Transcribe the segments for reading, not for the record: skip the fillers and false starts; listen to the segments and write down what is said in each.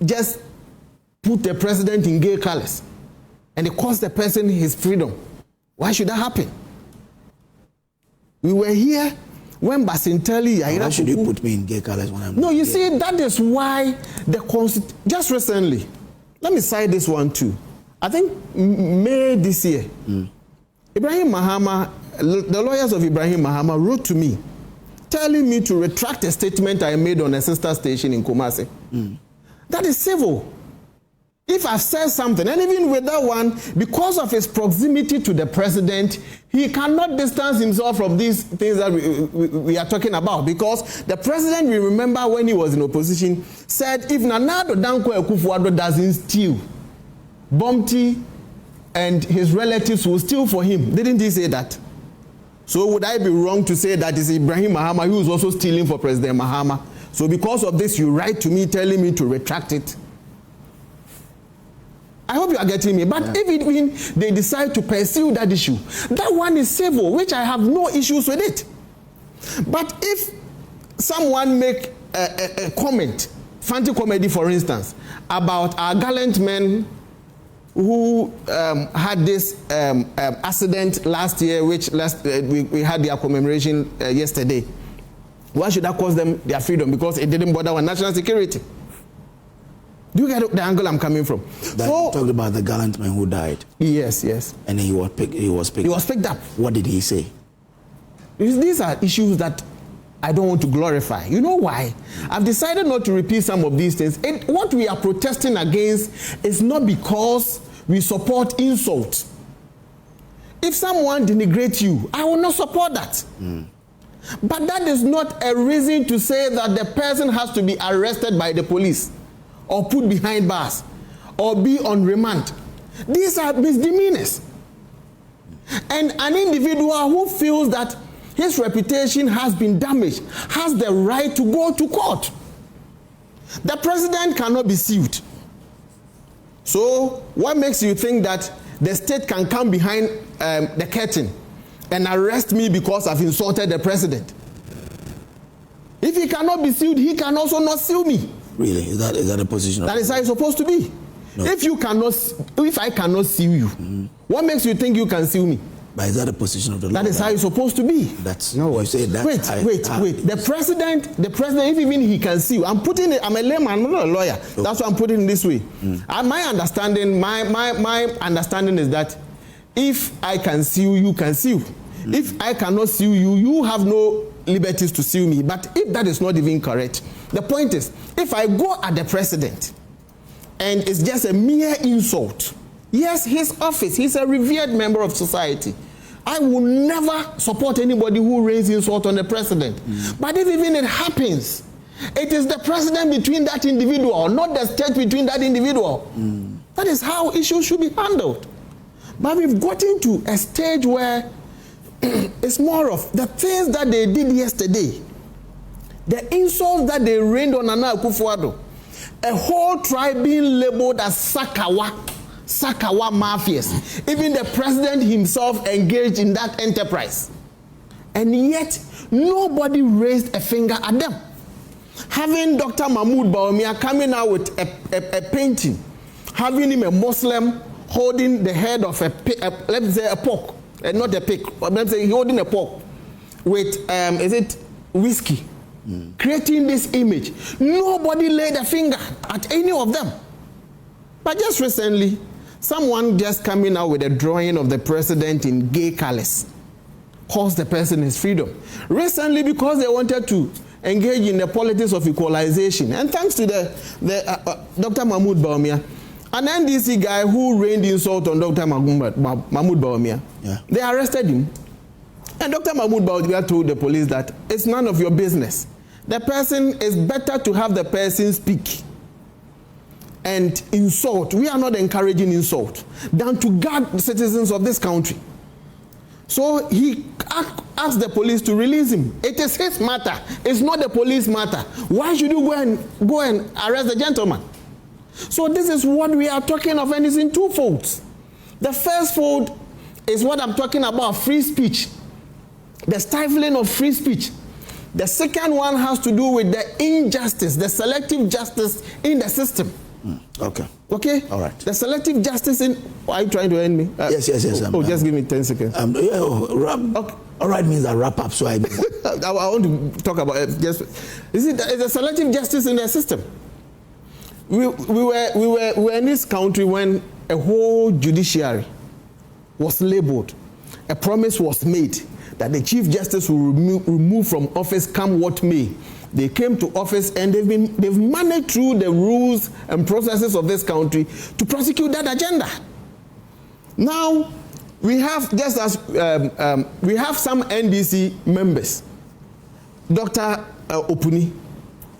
just put the president in gay colors and it cost the person his freedom. Why should that happen? We were here when Basinteli... Why should you put me in gay colors when I'm... No, you see, that is why the just recently, let me cite this one too. I think May this year, Ibrahim Mahama, the lawyers of Ibrahim Mahama wrote to me telling me to retract a statement I made on a sister station in Kumasi. That is civil. If I've said something, and even with that one, because of his proximity to the president, he cannot distance himself from these things that we are talking about. Because the president, we remember when he was in opposition, said if Nana Addo Dankwa Akufo-Addo doesn't steal, Bomti and his relatives will steal for him. Didn't he say that? So would I be wrong to say that it's Ibrahim Mahama who is also stealing for President Mahama? So because of this, you write to me telling me to retract it. I hope you are getting me. But if it means they decide to pursue that issue, that one is civil, which I have no issues with it. But if someone make a comment, fancy comedy for instance, about our gallant men who had this accident last year, which we had their commemoration yesterday, why should that cost them their freedom? Because it didn't bother our national security. Do you get the angle I'm coming from? That so, talked about the gallant man who died. Yes, yes. And he was picked up. What did he say? These are issues that I don't want to glorify. You know why? I've decided not to repeat some of these things. What we are protesting against is not because we support insult. If someone denigrates you, I will not support that. But that is not a reason to say that the person has to be arrested by the police, or put behind bars, or be on remand. These are misdemeanors. And an individual who feels that his reputation has been damaged has the right to go to court. The president cannot be sued. So what makes you think that the state can come behind the curtain and arrest me because I've insulted the president? If he cannot be sued, he can also not sue me. Really? Is that a position? That is how it's supposed to be. No. If I cannot sue you, what makes you think you can sue me? But is that a position of the law? That is how it's supposed to be. That's no. You say that. Wait. The president, if even he can sue, I'm putting it. I'm a layman, I'm not a lawyer. Okay. That's why I'm putting it this way. My understanding is that if I can sue, you can sue. If I cannot sue you, you have no liberties to sue me. But if that is not even correct, the point is, if I go at the president and it's just a mere insult, yes, his office, he's a revered member of society, I will never support anybody who raises insult on the president. But if even it happens, it is the president between that individual, not the state between that individual. That is how issues should be handled. But we've gotten to a stage where it's more of the things that they did yesterday, the insults that they rained on Nana Akufo-Addo, a whole tribe being labeled as Sakawa mafias. Even the president himself engaged in that enterprise. And yet, nobody raised a finger at them. Having Dr. Mahmoud Bawumia coming out with a painting, having him a Muslim holding the head of let's say a pork, not a pig, but let's say holding a pork with, is it whiskey? Creating this image. Nobody laid a finger at any of them. But just recently, someone just coming out with a drawing of the president in gay colors cost the person his freedom. Recently, because they wanted to engage in the politics of equalization, and thanks to Dr. Mahmoud Bawumia, an NDC guy who rained insult on Dr. Mahmoud Bawumia, they arrested him. And Dr. Mahmoud Bawumia told the police that it's none of your business. The person, is better to have the person speak and insult. We are not encouraging insult than to guard the citizens of this country. So he asked the police to release him. It is his matter. It's not the police matter. Why should you go and arrest the gentleman? So this is what we are talking of, and it's in two folds. The first fold is what I'm talking about, free speech. The stifling of free speech. The second one has to do with the injustice, the selective justice in the system. Okay. Okay? All right. The selective justice in... Are you trying to end me? Yes. Just give me 10 seconds. Okay. All right means I wrap up, so I want to talk about it. Just, is it the selective justice in the system? We were in this country when a whole judiciary was labeled. A promise was made that the Chief Justice will remove from office come what may. They came to office and they've managed through the rules and processes of this country to prosecute that agenda. Now, we have, just as we have some NDC members. Dr. Opuni,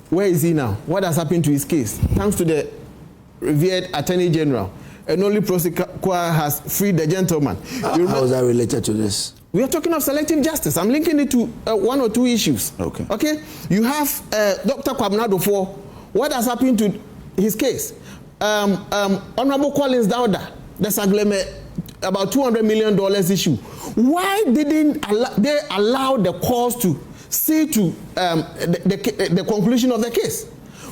where is he now? What has happened to his case? Thanks to the revered Attorney General, and only prosecutor has freed the gentleman. How is that related to this? We are talking of selective justice. I'm linking it to one or two issues. Okay. You have Dr. Kwabnado. What has happened to his case? Honorable Collins Dowda, the Sagleme, about $200 million issue. Why didn't they allow the cause to see to the conclusion of the case?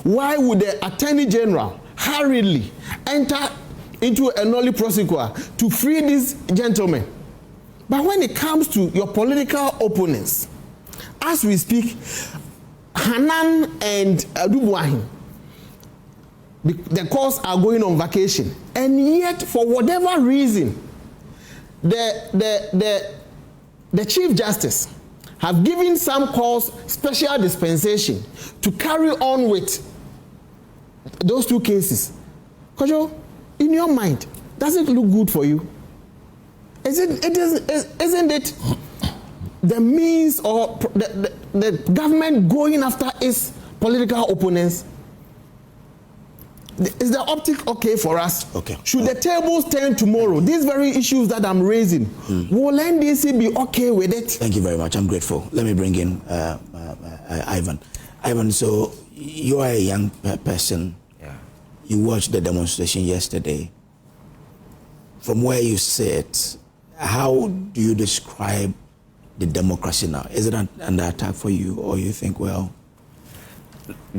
Why would the Attorney General hurriedly enter into a nollie prosecutor to free these gentlemen? But when it comes to your political opponents, as we speak, Hanan and Adubuahin, the courts are going on vacation, and yet for whatever reason, the Chief Justice have given some cause special dispensation to carry on with those two cases. Kojo, in your mind, does it look good for you? Isn't it the means or the government going after its political opponents? Is the optic okay for us? Okay. Should the tables turn tomorrow? These very issues that I'm raising, will NDC be okay with it? Thank you very much. I'm grateful. Let me bring in Ivan. Ivan, so you are a young person. Yeah. You watched the demonstration yesterday. From where you sit, how do you describe the democracy now? Is it under attack for you, or you think, well...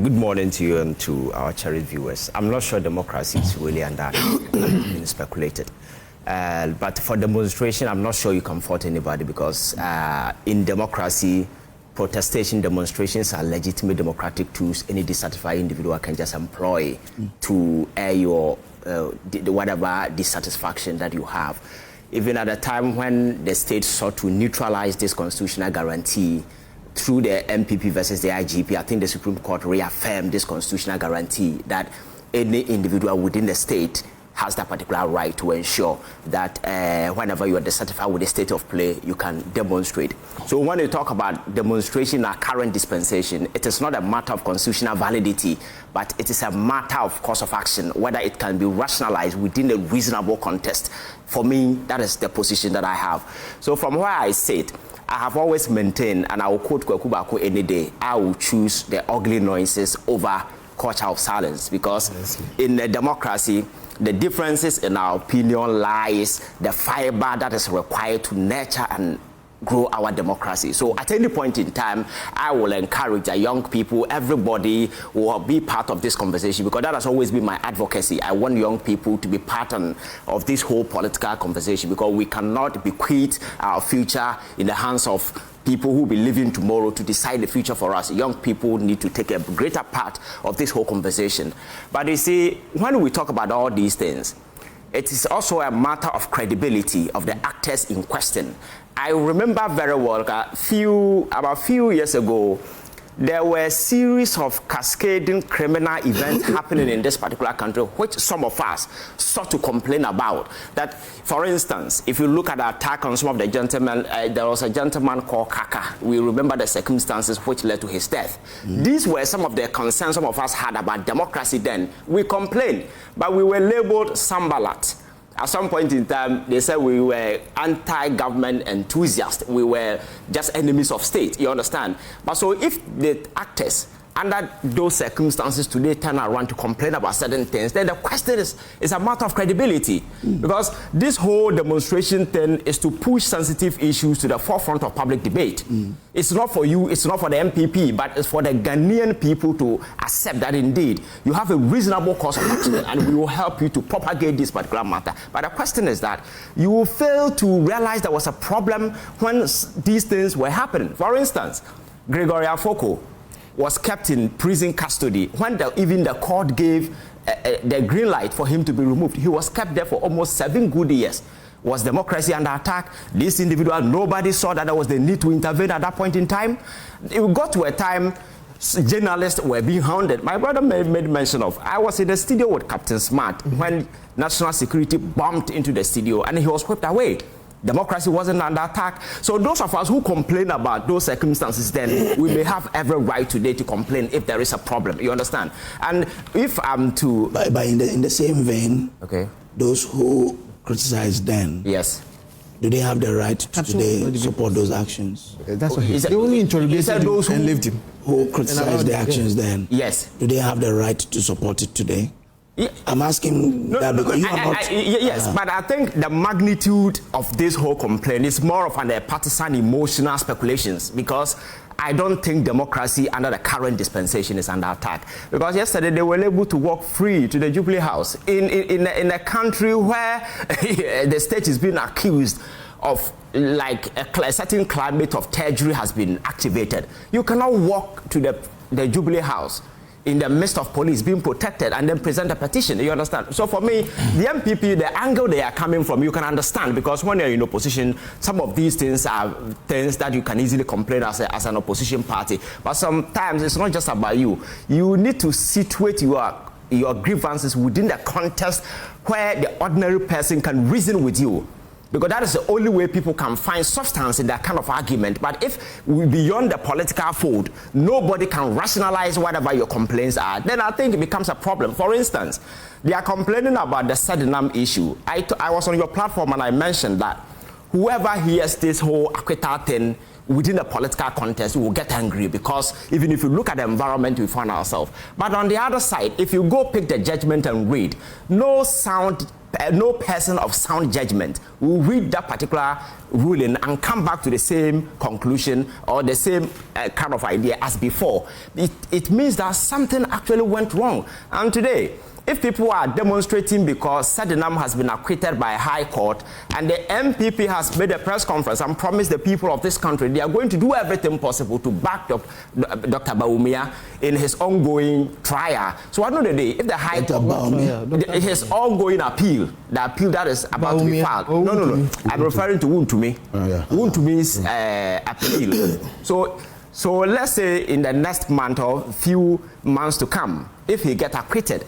Good morning to you and to our cherished viewers. I'm not sure democracy is really under attack. Been speculated. But for demonstration, I'm not sure you can fault anybody, because in democracy, protestation demonstrations are legitimate democratic tools any dissatisfied individual can just employ to air your whatever dissatisfaction that you have. Even at a time when the state sought to neutralize this constitutional guarantee through the NPP versus the IGP, I think the Supreme Court reaffirmed this constitutional guarantee that any individual within the state has that particular right to ensure that whenever you are dissatisfied with the state of play, you can demonstrate. So when you talk about demonstration in our current dispensation, it is not a matter of constitutional validity, but it is a matter of course of action, whether it can be rationalized within a reasonable context. For me, that is the position that I have. So from where I sit, I have always maintained, and I will quote Kwaku Baako any day, I will choose the ugly noises over culture of silence, because in a democracy, the differences in our opinion lies the fiber that is required to nurture and grow our democracy. So at any point in time, I will encourage the young people, everybody will be part of this conversation, because that has always been my advocacy. I want young people to be part of this whole political conversation, because we cannot bequeath our future in the hands of people who will be living tomorrow to decide the future for us. Young people need to take a greater part of this whole conversation. But you see, when we talk about all these things, it is also a matter of credibility of the actors in question. I remember very well, about a few years ago, there were a series of cascading criminal events happening in this particular country, which some of us sought to complain about. That, for instance, if you look at the attack on some of the gentlemen, there was a gentleman called Kaka. We remember the circumstances which led to his death. These were some of the concerns some of us had about democracy then. We complained, but we were labeled Sambalat. At some point in time, they said we were anti-government enthusiasts. We were just enemies of state, you understand? But so if the actors under those circumstances today turn around to complain about certain things, then the question is a matter of credibility. Because this whole demonstration thing is to push sensitive issues to the forefront of public debate. It's not for you, it's not for the NPP, but it's for the Ghanaian people to accept that indeed you have a reasonable course of action and we will help you to propagate this particular matter. But the question is that you will fail to realize there was a problem when these things were happening. For instance, Gregory Afoko was kept in prison custody when even the court gave the green light for him to be removed. He was kept there for almost 7 good years. Was democracy under attack? This individual, nobody saw that there was the need to intervene at that point in time. It got to a time journalists were being hounded. My brother made mention of, I was in the studio with Captain Smart when national security bumped into the studio and he was whipped away. Democracy wasn't under attack. So those of us who complain about those circumstances, then we may have every right today to complain if there is a problem. You understand? And if I'm to... But in the same vein, okay, those who criticize then, yes, do they have the right to today support those actions? That's what he said. They only interrogated those who left him. Who criticize the actions then? Yes. Do they have the right to support it today? Yeah. I'm asking that because you are not... Yes, but I think the magnitude of this whole complaint is more of an partisan emotional speculations, because I don't think democracy under the current dispensation is under attack. Because yesterday they were able to walk free to the Jubilee House in a country where the state is being accused of like a certain climate of treachery has been activated. You cannot walk to the Jubilee House in the midst of police being protected and then present a petition. You understand? So for me, the MPP, the angle they are coming from, you can understand, because when you're in opposition, some of these things are things that you can easily complain as an opposition party. But sometimes it's not just about you. You need to situate your grievances within the context where the ordinary person can reason with you. Because that is the only way people can find substance in that kind of argument. But if we beyond the political fold, nobody can rationalize whatever your complaints are, then I think it becomes a problem. For instance, they are complaining about the Sedinam issue. I was on your platform and I mentioned that whoever hears this whole acquittal thing within the political context will get angry, because even if you look at the environment we find ourselves. But on the other side, if you go pick the judgment and read, no person of sound judgment will read that particular ruling and come back to the same conclusion or the same kind of idea as before. It means that something actually went wrong. And today, if people are demonstrating because Sedinam has been acquitted by a high court and the MPP has made a press conference and promised the people of this country they are going to do everything possible to back Dr. Bawumia in his ongoing trial. So at the end of the day, if the high court, his ongoing appeal, the appeal that is about to be filed, no, I'm referring to Wuntumi. Wuntumi's appeal. So let's say in the next month or few months to come, if he gets acquitted,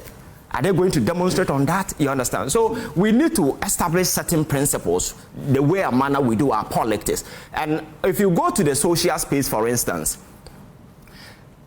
are they going to demonstrate on that? You understand? So we need to establish certain principles, the way and manner we do our politics. And if you go to the social space, for instance,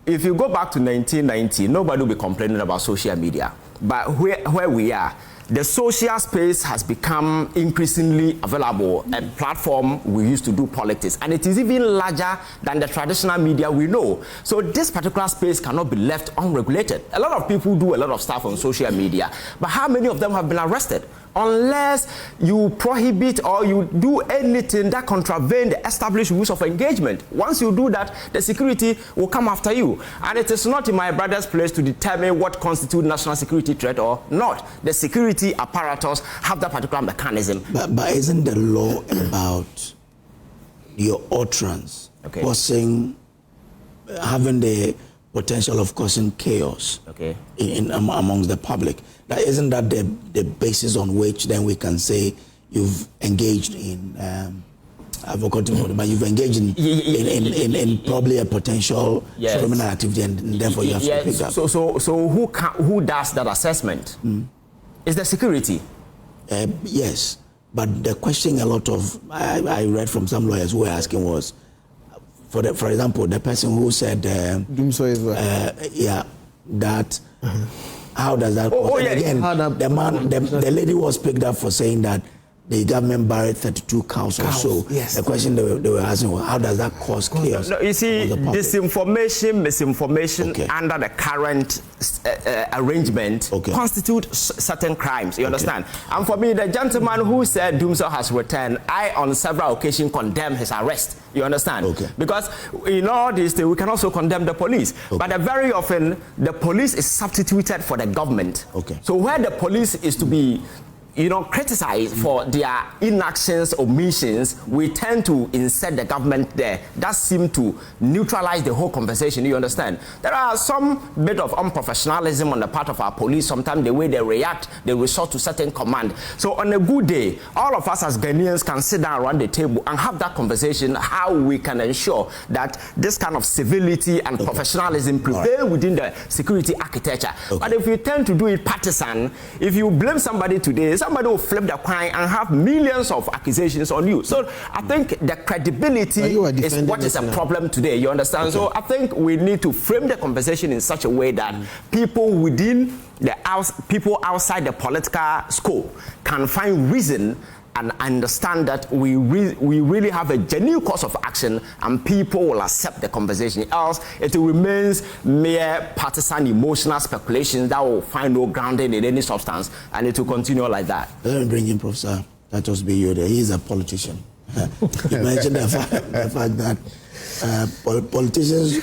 if you go back to 1990, nobody will be complaining about social media. But where we are, the social space has become increasingly available, a platform we used to do politics, and it is even larger than the traditional media we know. So this particular space cannot be left unregulated. A lot of people do a lot of stuff on social media, but how many of them have been arrested? Unless you prohibit or you do anything that contravenes the established rules of engagement. Once you do that, the security will come after you. And it is not in my brother's place to determine what constitutes national security threat or not. The security apparatus have that particular mechanism. But isn't the law about your utterance having the potential of causing chaos amongst the public? That isn't that the basis on which then we can say you've engaged in I've forgotten, but you've engaged in probably a potential criminal activity, and therefore you have to pick up. So who does that assessment? Is the security? Yes, but the question I read from some lawyers who were asking was, for example, the person who said that. How does that? Again, the lady was picked up for saying that the government buried 32 cows or so. Yes. The question they were asking was, how does that cause chaos? No, you see, disinformation, misinformation under the current arrangement constitute certain crimes. You understand? And for me, the gentleman who said Dumsor has returned, I on several occasions condemn his arrest. You understand? Because in all these things, we can also condemn the police. But very often, the police is substituted for the government. So where the police is to be criticized for their inactions, omissions, we tend to insert the government there. That seems to neutralize the whole conversation, you understand? There are some bit of unprofessionalism on the part of our police. Sometimes the way they react, they resort to certain command. So on a good day, all of us as Ghanaians can sit down around the table and have that conversation, how we can ensure that this kind of civility and professionalism prevail within the security architecture. But if you tend to do it partisan, if you blame somebody today, somebody will flip the coin and have millions of accusations on you. So I think the credibility is what is a problem today. You understand? So I think we need to frame the conversation in such a way that people within people outside the political scope can find reason and understand that we really have a genuine course of action, and people will accept the conversation. Else, it remains mere partisan, emotional speculation that will find no grounding in any substance, and it will continue like that. Let me bring in Professor Tatos Biyode. He is a politician. You mentioned the fact that politicians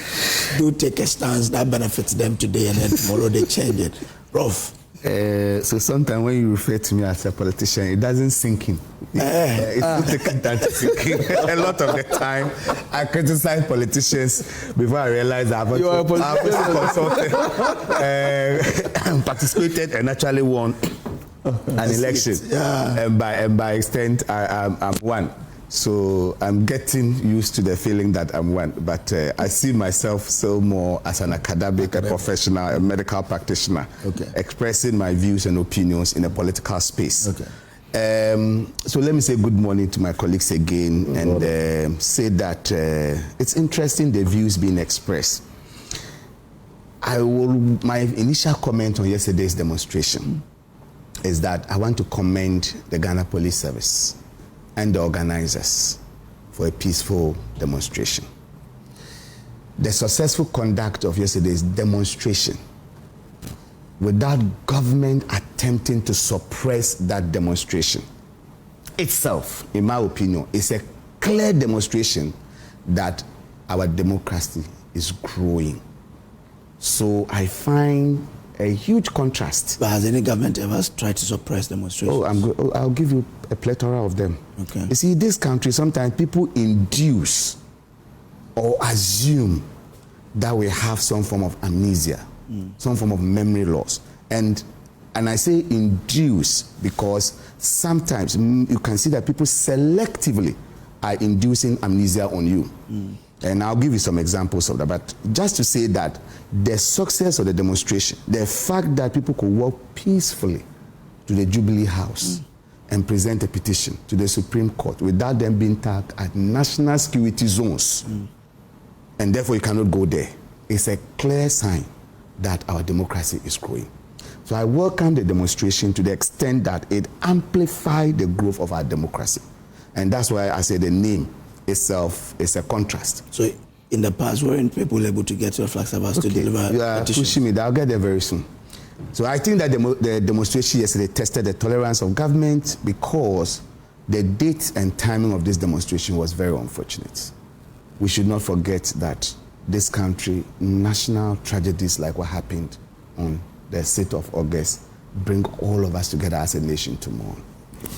do take a stance that benefits them today, and then tomorrow they change it. Prof. So sometimes when you refer to me as a politician, it doesn't sink in. It's not taken time to sink in. A lot of the time, I criticize politicians before I realize I've consulted, participated, and actually won an election. And by extent, I'm one. So I'm getting used to the feeling that I'm one, but I see myself still more as an academic, a professional, a medical practitioner, expressing my views and opinions in a political space. So let me say good morning to my colleagues again, and say that it's interesting the views being expressed. My initial comment on yesterday's demonstration is that I want to commend the Ghana Police Service and the organizers for a peaceful demonstration. The successful conduct of yesterday's demonstration, without government attempting to suppress that demonstration itself, in my opinion, is a clear demonstration that our democracy is growing. So I find a huge contrast. But has any government ever tried to suppress demonstrations? I'll give you a plethora of them. You see, this country, sometimes people induce or assume that we have some form of amnesia, some form of memory loss. And I say induce because sometimes you can see that people selectively are inducing amnesia on you. And I'll give you some examples of that. But just to say that the success of the demonstration, the fact that people could walk peacefully to the Jubilee House and present a petition to the Supreme Court without them being tagged at national security zones, and therefore you cannot go there, is a clear sign that our democracy is growing. So I welcome the demonstration to the extent that it amplified the growth of our democracy. And that's why I say the name itself is a contrast. So in the past, weren't people able to get your flag servers to deliver petitions? Pushing me, I'll get there very soon. So I think that the demonstration yesterday tested the tolerance of government because the date and timing of this demonstration was very unfortunate. We should not forget that this country, national tragedies like what happened on the 6th of August bring all of us together as a nation to mourn.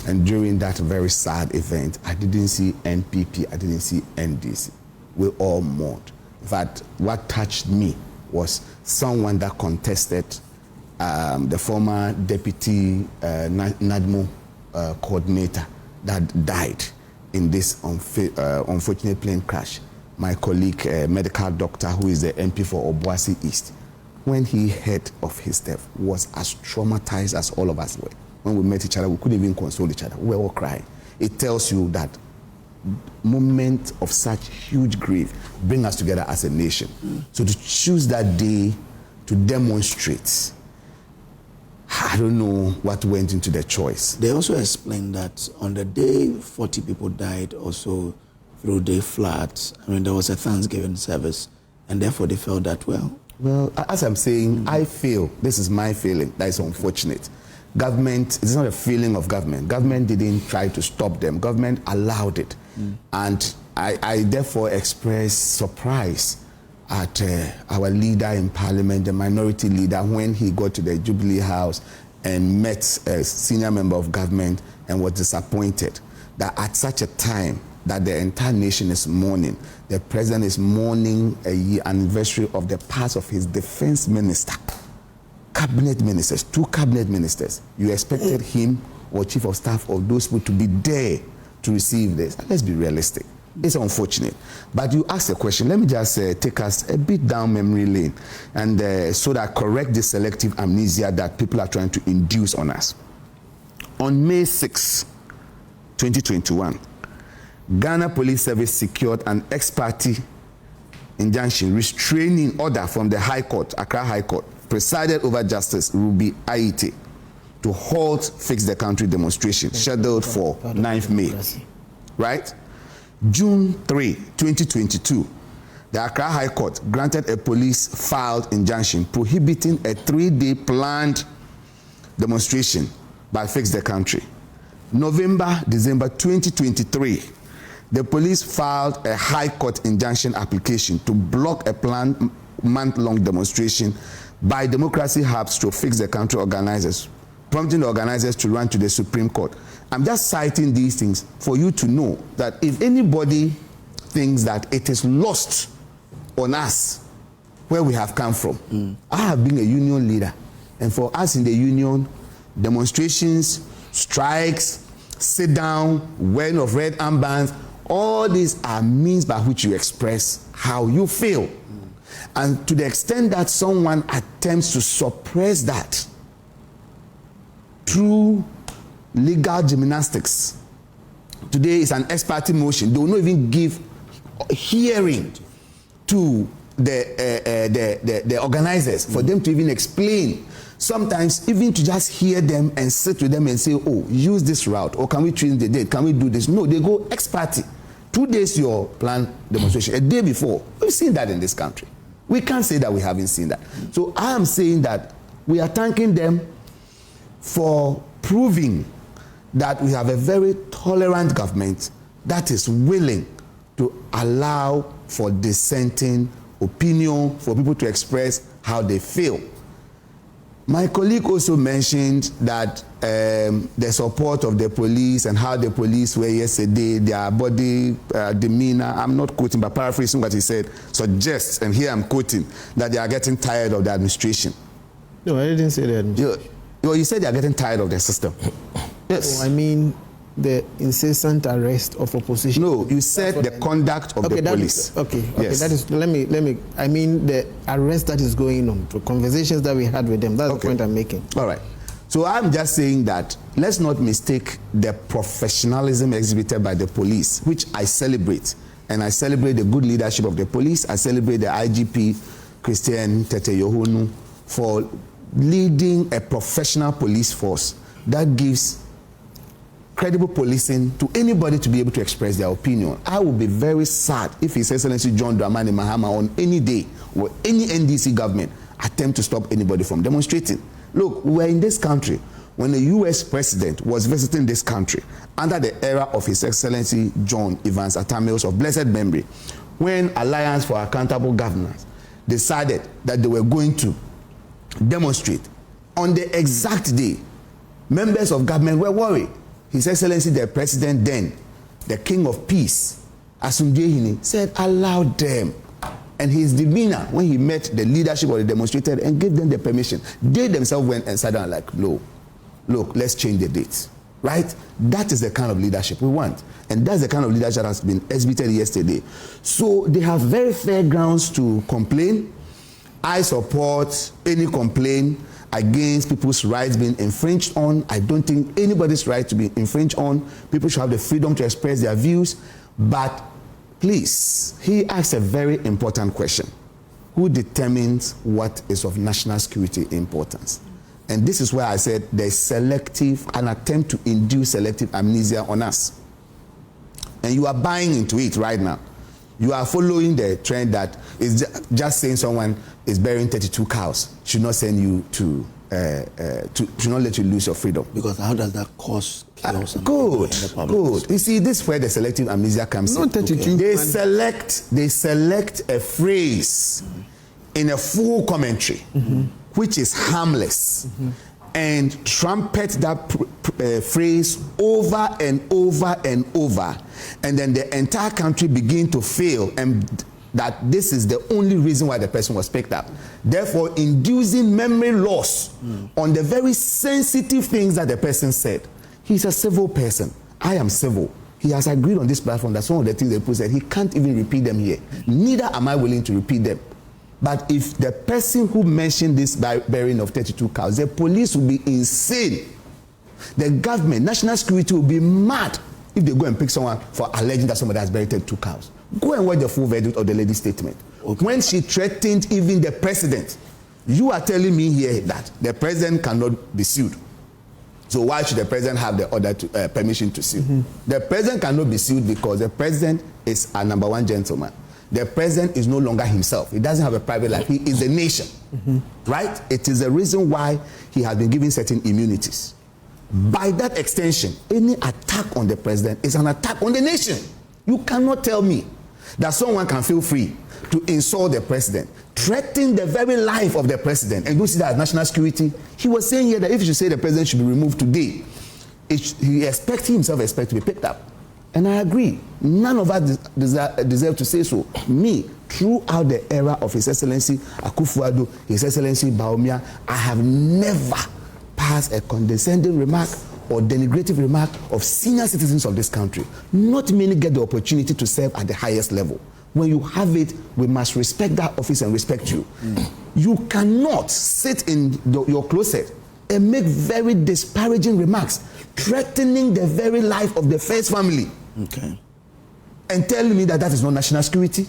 And during that very sad event, I didn't see NPP, I didn't see NDC. We all mourned. In fact, what touched me was someone that contested the former deputy NADMO coordinator that died in this unfortunate plane crash. My colleague, medical doctor, who is the MP for Obuasi East, when he heard of his death, was as traumatized as all of us were. When we met each other, we couldn't even console each other. We were all crying. It tells you that moments of such huge grief bring us together as a nation. So to choose that day to demonstrate, I don't know what went into the choice. They also explained that on the day 40 people died also through the floods, I mean, there was a Thanksgiving service, and therefore they felt that, well, as I'm saying, I feel, this is my feeling, that is unfortunate. Government, it's not a feeling of government. Government didn't try to stop them. Government allowed it. And I therefore express surprise at our leader in parliament, the minority leader, when he got to the Jubilee House and met a senior member of government and was disappointed that at such a time that the entire nation is mourning, the president is mourning a year anniversary of the pass of his defense minister. Cabinet ministers, 2 cabinet ministers. You expected him or chief of staff of those people to be there to receive this. Let's be realistic. It's unfortunate. But you asked a question. Let me just take us a bit down memory lane and so that correct the selective amnesia that people are trying to induce on us. On May 6, 2021, Ghana Police Service secured an ex parte injunction restraining order from the High Court, Accra High Court, presided over Justice Ruby Aite, to halt Fix the Country demonstration scheduled for 9th May. Right? June 3, 2022, the Accra High Court granted a police-filed injunction prohibiting a 3-day planned demonstration by Fix the Country. December 2023, the police filed a High Court injunction application to block a planned month-long demonstration by Democracy Hubs to Fix the Country organizers, prompting the organizers to run to the Supreme Court. I'm just citing these things for you to know that if anybody thinks that it is lost on us where we have come from, I have been a union leader, and for us in the union, demonstrations, strikes, sit down, wearing of red armbands, all these are means by which you express how you feel. And to the extent that someone attempts to suppress that through legal gymnastics, today is an ex parte motion. They will not even give hearing to the organizers for them to even explain. Sometimes even to just hear them and sit with them and say, oh, use this route, or can we change the date, can we do this? No, they go ex parte. 2 days your planned demonstration, a day before. We've seen that in this country. We can't say that we haven't seen that. So I am saying that we are thanking them for proving that we have a very tolerant government that is willing to allow for dissenting opinion, for people to express how they feel. My colleague also mentioned that the support of the police and how the police were yesterday, their body demeanor, I'm not quoting but paraphrasing what he said, suggests, and here I'm quoting, that they are getting tired of the administration. No, I didn't say that. You said they are getting tired of the system. Yes. Oh, I mean the incessant arrest of opposition. No, you said the conduct of the police. Yes. That is, let me, I mean the arrest that is going on, the conversations that we had with them. That's the point I'm making. All right. So I'm just saying that let's not mistake the professionalism exhibited by the police, which I celebrate. And I celebrate the good leadership of the police. I celebrate the IGP, Christian Tete Yohonu, for leading a professional police force that gives credible policing to anybody to be able to express their opinion. I would be very sad if His Excellency John Dramani Mahama on any day or any NDC government attempt to stop anybody from demonstrating. Look, we're in this country when the US president was visiting this country under the era of His Excellency John Evans Atta Mills of blessed memory, when Alliance for Accountable Governance decided that they were going to demonstrate. On the exact day, members of government were worried. His Excellency the President then, the King of Peace, Asumdehine, said allow them. And his demeanor when he met the leadership of the demonstrators and gave them the permission, they themselves went and sat down like, no, look, let's change the dates. Right? That is the kind of leadership we want. And that's the kind of leadership that has been exhibited yesterday. So they have very fair grounds to complain. I support any complaint against people's rights being infringed on. I don't think anybody's right to be infringed on. People should have the freedom to express their views. But please, he asks a very important question. Who determines what is of national security importance? And this is where I said there's an attempt to induce selective amnesia on us. And you are buying into it right now. You are following the trend that is just saying someone is burying 32 cows should not send you to should not let you lose your freedom. Because how does that cause chaos? Good. You see, this is where the selective amnesia comes in. 32. They select a phrase in a full commentary, which is harmless, and trumpet that phrase over and over and over, and then the entire country begin to fail, and that this is the only reason why the person was picked up, therefore inducing memory loss on the very sensitive things that the person said. He's a civil person. I am civil. He has agreed on this platform that some of the things the people said, he can't even repeat them here. Neither am I willing to repeat them. But if the person who mentioned this burying of 32 cows, the police will be insane. The government, national security will be mad if they go and pick someone for alleging that somebody has buried 32 cows. Go and watch the full verdict of the lady's statement. Okay. When she threatened even the president, you are telling me here that the president cannot be sued. So why should the president have the order to permission to sue? The president cannot be sued because the president is a number one gentleman. The president is no longer himself. He doesn't have a private life. He is a nation, right? It is the reason why he has been given certain immunities. By that extension, any attack on the president is an attack on the nation. You cannot tell me that someone can feel free to insult the president, threaten the very life of the president, and you see that as national security. He was saying here that if you should say the president should be removed today, he himself expects to be picked up. And I agree. None of us deserve to say so. Me, throughout the era of His Excellency Akufo-Addo, His Excellency Bawumia, I have never passed a condescending remark or denigrative remark of senior citizens of this country. Not many get the opportunity to serve at the highest level. When you have it, we must respect that office and respect you. You cannot sit in your closet and make very disparaging remarks, threatening the very life of the first family. Okay. And tell me that is not national security.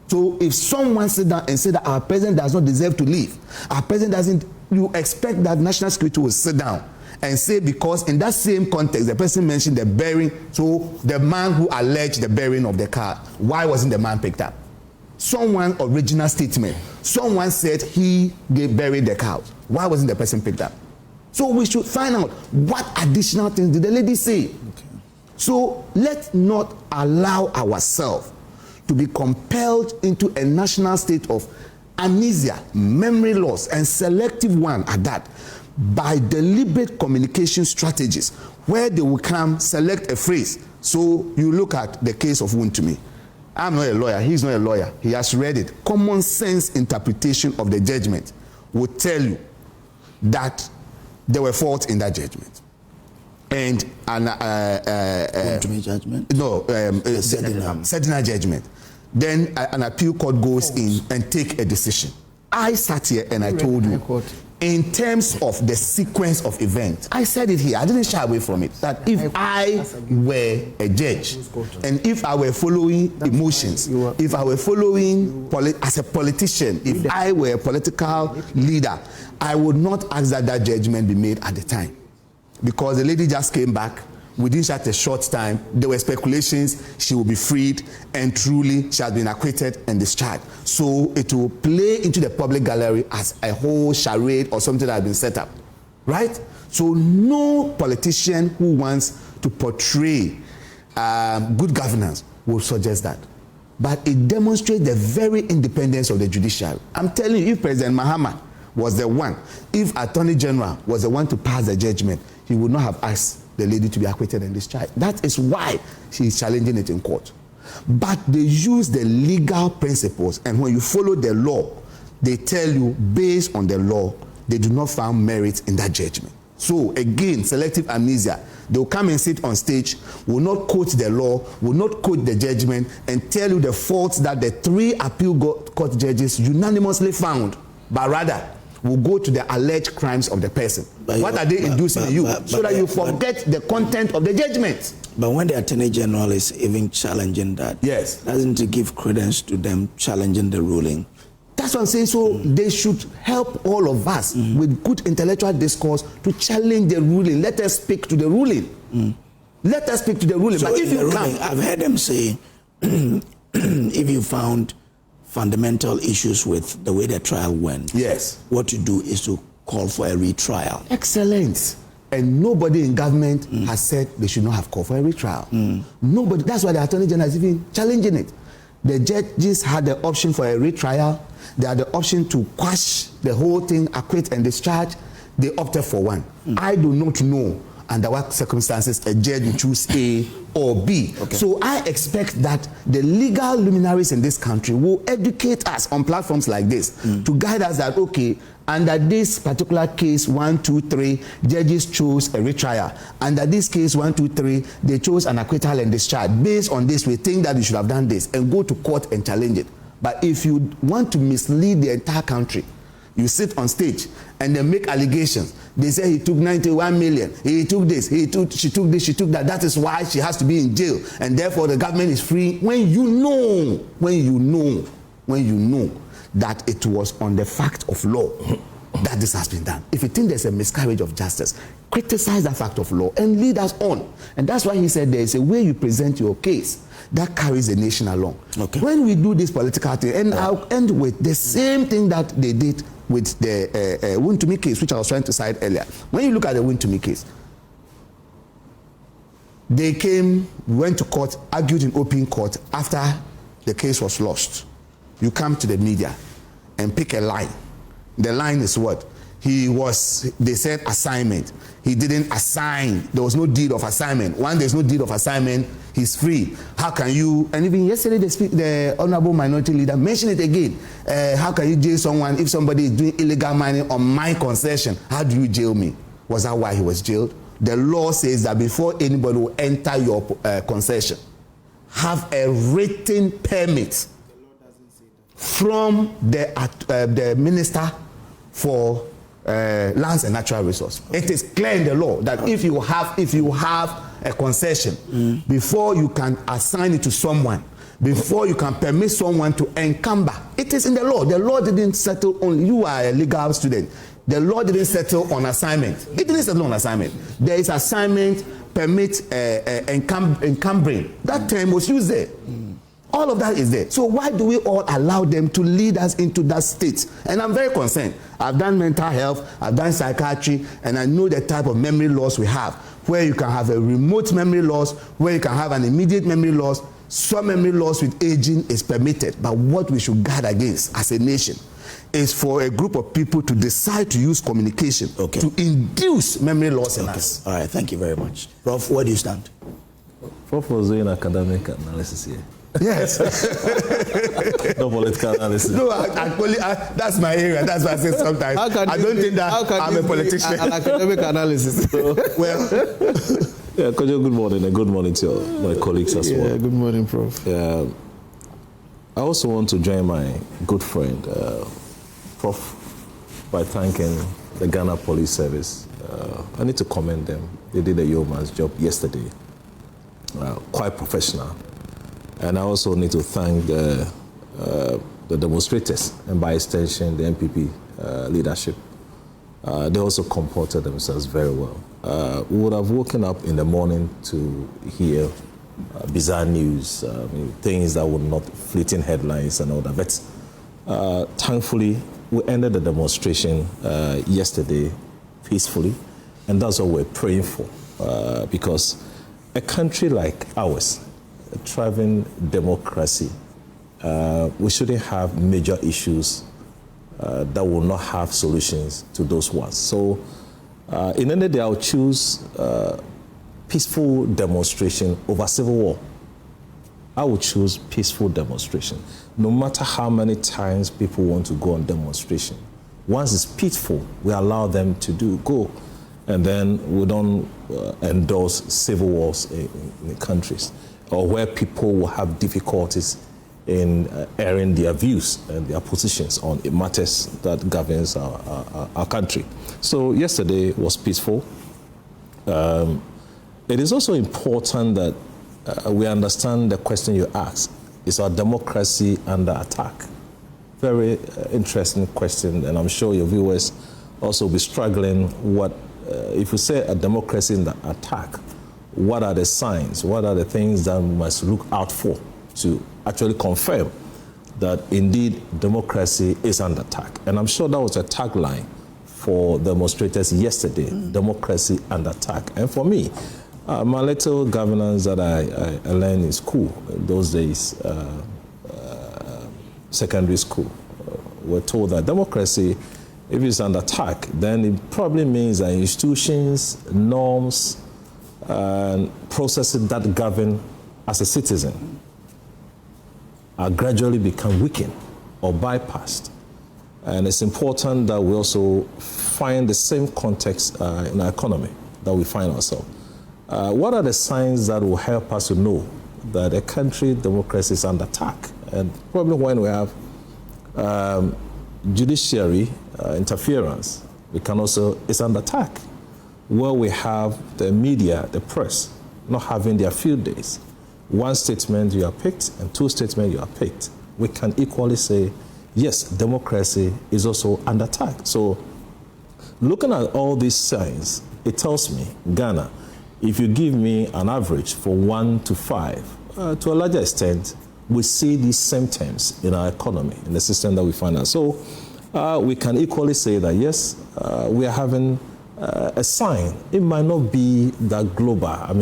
So if someone sit down and say that our president does not deserve to leave, our president doesn't, you expect that national security will sit down and say, because in that same context, the person mentioned the burying, so the man who alleged the burying of the car, why wasn't the man picked up? Someone original statement, someone said he buried the cow. Why wasn't the person picked up? So we should find out what additional things did the lady say. Okay. So let's not allow ourselves to be compelled into a national state of amnesia, memory loss, and selective one at that, by deliberate communication strategies where they will come select a phrase. So you look at the case of Wontumi. I'm not a lawyer, he's not a lawyer, he has read it. Common sense interpretation of the judgment would tell you that there were faults in that judgment. And Wontumi judgment? No, Sedina judgment. Then an appeal court goes in and take a decision. I sat here and I told you, in terms of the sequence of events, I said it here, I didn't shy away from it, that if I were a judge, and if I were following emotions, if I were following as a politician, if I were a political leader, I would not ask that judgment be made at the time. Because the lady just came back, within such a short time, there were speculations she will be freed, and truly she has been acquitted and discharged. So it will play into the public gallery as a whole charade or something that has been set up, right? So no politician who wants to portray good governance will suggest that. But it demonstrates the very independence of the judiciary. I'm telling you, if President Mahama was the one, if Attorney General was the one to pass the judgment, he would not have asked the lady to be acquitted and discharged. That is why she is challenging it in court. But they use the legal principles, and when you follow the law, they tell you based on the law, they do not find merit in that judgment. So again, selective amnesia. They will come and sit on stage, will not quote the law, will not quote the judgment, and tell you the faults that the 3 appeal court judges unanimously found, but rather will go to the alleged crimes of the person. What are they inducing you? So that you forget the content of the judgment. But when the Attorney General is even challenging that, yes, doesn't it give credence to them challenging the ruling? That's what I'm saying. So they should help all of us with good intellectual discourse to challenge the ruling. Let us speak to the ruling. Let us speak to the ruling. So but if you ruling, I've heard them say, if you found fundamental issues with the way the trial went, yes, what to do is to call for a retrial. Excellent. And nobody in government has said they should not have called for a retrial. Nobody. That's why the Attorney General is even challenging it. The judges had the option for a retrial. They had the option to quash the whole thing, acquit and discharge. They opted for one. I do not know under what circumstances a judge will choose A or B. Okay. So I expect that the legal luminaries in this country will educate us on platforms like this to guide us that, okay, under this particular case 1, 2, 3, judges chose a retrial. Under this case 1, 2, 3, they chose an acquittal and discharge. Based on this, we think that you should have done this, and go to court and challenge it. But if you want to mislead the entire country, you sit on stage and they make allegations. They say he took 91 million, he took this, she took this, she took that. That is why she has to be in jail, and therefore the government is free. When you know that it was on the fact of law that this has been done. If you think there's a miscarriage of justice, criticize that fact of law and lead us on. And that's why he said there is a way you present your case that carries the nation along. Okay. When we do this political thing, and I'll end with the same thing that they did with the Wontumi case, which I was trying to cite earlier. When you look at the Wontumi case, they went to court, argued in open court after the case was lost. You come to the media and pick a line. The line is what? They said assignment. He didn't assign. There was no deed of assignment. When there's no deed of assignment, he's free. How can you, and even yesterday the Honorable Minority Leader mentioned it again. How can you jail someone if somebody is doing illegal mining on my concession? How do you jail me? Was that why he was jailed? The law says that before anybody will enter your concession, have a written permit from the Minister for Lands and Natural Resources. It is clear in the law that if you have a concession, before you can assign it to someone, before you can permit someone to encumber, it is in the law. The law didn't settle on, you are a legal student, the law didn't settle on assignment. It didn't settle on assignment. There is assignment, permit, encumbering. That term was used there. All of that is there. So why do we all allow them to lead us into that state? And I'm very concerned. I've done mental health, I've done psychiatry, and I know the type of memory loss we have, where you can have a remote memory loss, where you can have an immediate memory loss. Some memory loss with aging is permitted. But what we should guard against as a nation is for a group of people to decide to use communication to induce memory loss in us. All right, thank you very much. Prof, where do you stand? Prof was doing academic analysis here. Yes. No political analysis. No, that's my area. That's why I say sometimes. I don't think that I'm a politician. An academic analysis. Well, yeah, Kojo, good morning, and good morning to my colleagues as well. Yeah, good morning, Prof. Yeah, I also want to join my good friend, Prof, by thanking the Ghana Police Service. I need to commend them. They did a yeoman's job yesterday. Quite professional. And I also need to thank the demonstrators, and by extension, the NPP leadership. They also comported themselves very well. We would have woken up in the morning to hear bizarre news, things that would not fleeting headlines and all that. But thankfully, we ended the demonstration yesterday peacefully, and that's what we're praying for, because a country like ours, a thriving democracy, we shouldn't have major issues that will not have solutions to those ones. So in any day, I'll choose peaceful demonstration over civil war. I would choose peaceful demonstration. No matter how many times people want to go on demonstration, once it's peaceful, we allow them to go. And then we don't endorse civil wars in countries, or where people will have difficulties in airing their views and their positions on matters that governs our country. So yesterday was peaceful. It is also important that we understand the question you asked. Is our democracy under attack? very interesting question, and I'm sure your viewers also be struggling. If you say a democracy in the attack, what are the signs? What are the things that we must look out for to actually confirm that indeed democracy is under attack? And I'm sure that was a tagline for demonstrators yesterday, democracy under attack. And for me, my little governance that I learned in school, in those days, secondary school, we're told that democracy, if it's under attack, then it probably means that institutions, norms, and processes that govern as a citizen are gradually become weakened or bypassed. And it's important that we also find the same context in our economy that we find ourselves. What are the signs that will help us to know that a country democracy is under attack? And probably when we have judiciary interference, we can also, it's under attack. Where we have the media, the press, not having their field days. One statement you are picked and two statements you are picked. We can equally say, yes, democracy is also under attack. So looking at all these signs, it tells me, Ghana, if you give me an average for 1 to 5, to a larger extent, we see these symptoms in our economy, in the system that we find out. So we can equally say that, yes, we are having a sign. It might not be that global,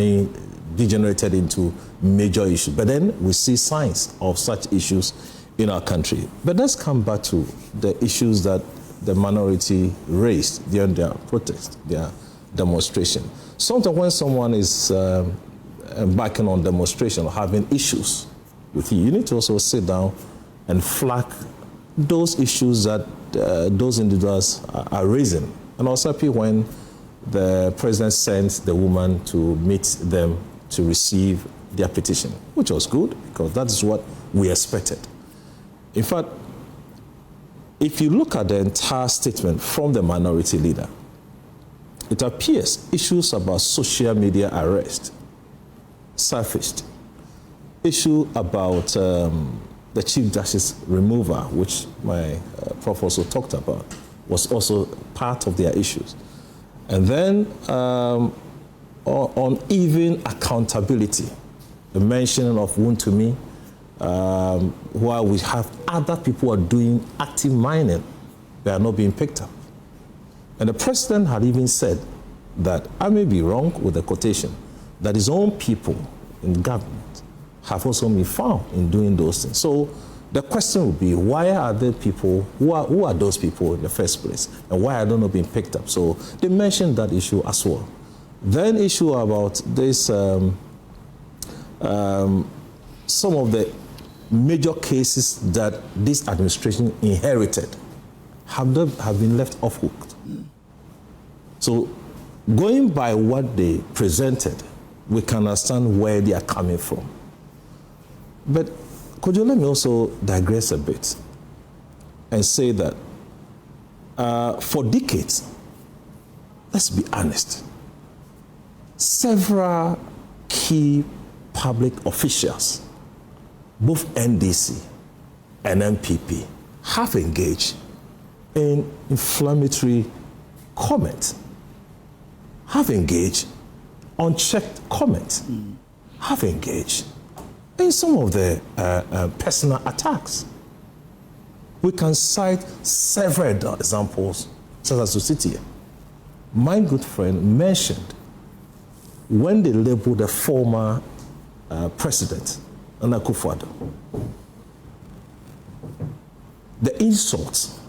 degenerated into major issues, but then we see signs of such issues in our country. But let's come back to the issues that the minority raised during their protest, their demonstration. Sometimes when someone is embarking on demonstration or having issues with you need to also sit down and flag those issues that those individuals are raising. And also when the president sent the woman to meet them to receive their petition, which was good because that is what we expected. In fact, if you look at the entire statement from the minority leader, it appears issues about social media arrest surfaced. Issue about the Chief Justice removal, which my prof also talked about, was also part of their issues. And then on even accountability, the mentioning of Wontumi, where we have other people who are doing active mining, they are not being picked up. And the president had even said that, I may be wrong with the quotation, that his own people in government have also been found in doing those things. So the question would be, why are there people, who are those people in the first place? And why are they not being picked up? So they mentioned that issue as well. Then issue about this, some of the major cases that this administration inherited have been left off hooked. So going by what they presented, we can understand where they are coming from. But could you let me also digress a bit and say that for decades, let's be honest, several key public officials, both NDC and NPP, have engaged in inflammatory comment, have engaged unchecked comment, have engaged in some of the personal attacks. We can cite several examples, such as to sit here. My good friend mentioned when they labeled the former president, Nana Akufo-Addo, the insults,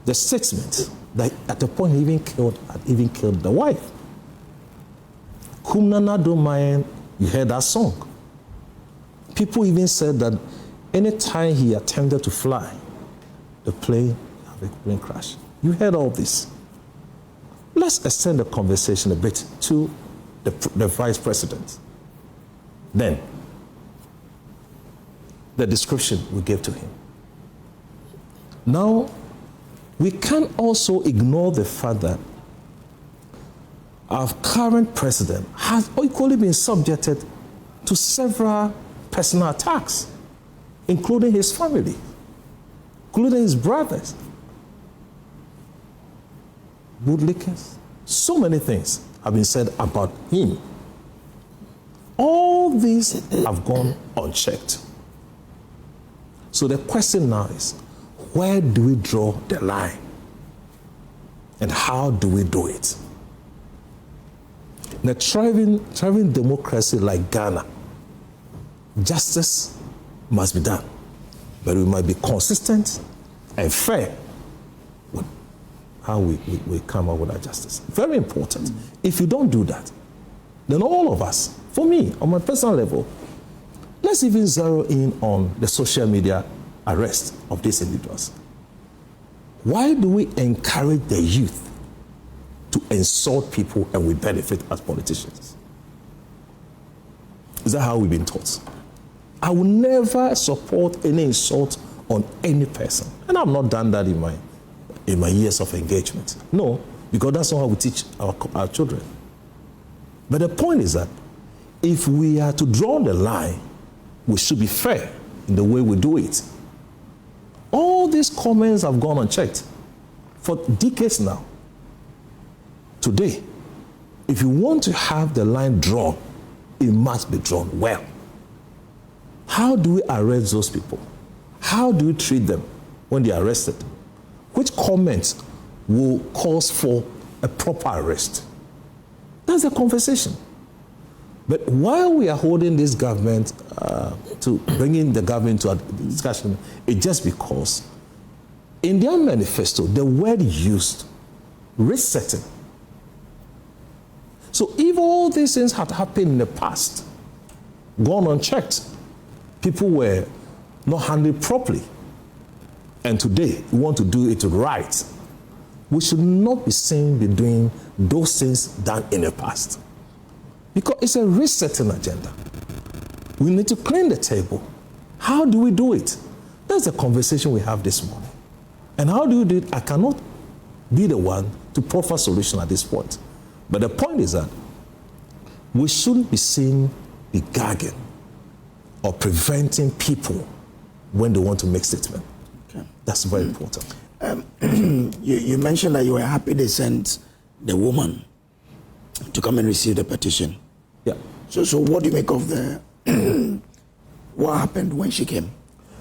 the statement that at the point he even killed the wife. Kumnana don't mind. You heard that song. People even said that anytime he attempted to fly, the plane had a plane crash. You heard all this. Let's extend the conversation a bit to the vice president. Then, the description we gave to him. Now, we can also ignore the fact that our current president has equally been subjected to several personal attacks, including his family. including his brothers, bootlickers. So many things have been said about him. All these have gone unchecked. So the question now is, where do we draw the line? And how do we do it? In a thriving democracy like Ghana, justice must be done. But we might be consistent and fair with how we come up with our justice. Very important. If you don't do that, then all of us, for me, on my personal level, let's even zero in on the social media arrest of these individuals. Why do we encourage the youth to insult people and we benefit as politicians? Is that how we've been taught? I will never support any insult on any person. And I've not done that in my years of engagement. No, because that's not how we teach our children. But the point is that if we are to draw the line, we should be fair in the way we do it. All these comments have gone unchecked for decades now. Today, if you want to have the line drawn, it must be drawn well. How do we arrest those people? How do we treat them when they are arrested? Which comments will cause for a proper arrest? That's the conversation. But while we are holding this government to bringing the government to a discussion, it's just because in their manifesto, the word used, resetting. So if all these things had happened in the past, gone unchecked, people were not handled properly, and today we want to do it right, we should not be seen be doing those things done in the past. Because it's a resetting agenda. We need to clean the table. How do we do it? That's the conversation we have this morning. And how do we do it? I cannot be the one to proffer solution at this point. But the point is that we shouldn't be seen be gagging or preventing people when they want to make statements. Okay. That's very important. You mentioned that you were happy they sent the woman to come and receive the petition. Yeah. So what do you make of the what happened when she came?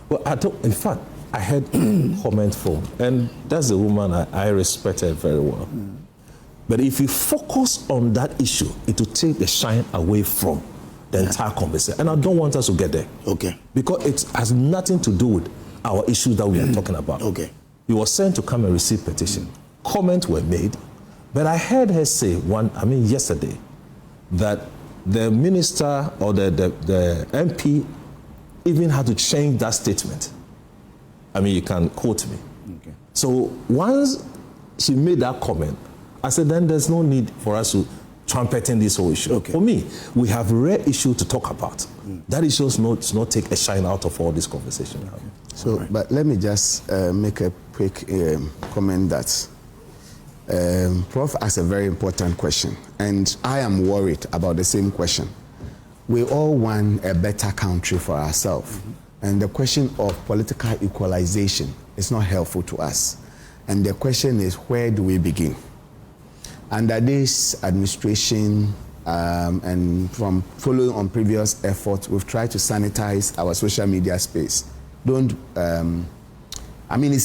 Well, in fact, I had comment from, and that's a woman I respect her very well. But if you focus on that issue, it will take the shine away from the entire conversation. And I don't want us to get there. Okay. Because it has nothing to do with our issues that we are talking about. Okay. You were sent to come and receive petition. Comments were made. But I heard her say yesterday, that the minister or the MP even had to change that statement. You can quote me. Okay. So once she made that comment, I said, then there's no need for us to trumpet in this whole issue. Okay. For me, we have a rare issue to talk about. That issue does not take a shine out of all this conversation. Okay. So, right. But let me just make a quick comment that Prof asked a very important question, and I am worried about the same question. We all want a better country for ourselves, and the question of political equalization is not helpful to us. And the question is, where do we begin? Under this administration, and from following on previous efforts, we've tried to sanitize our social media space. It's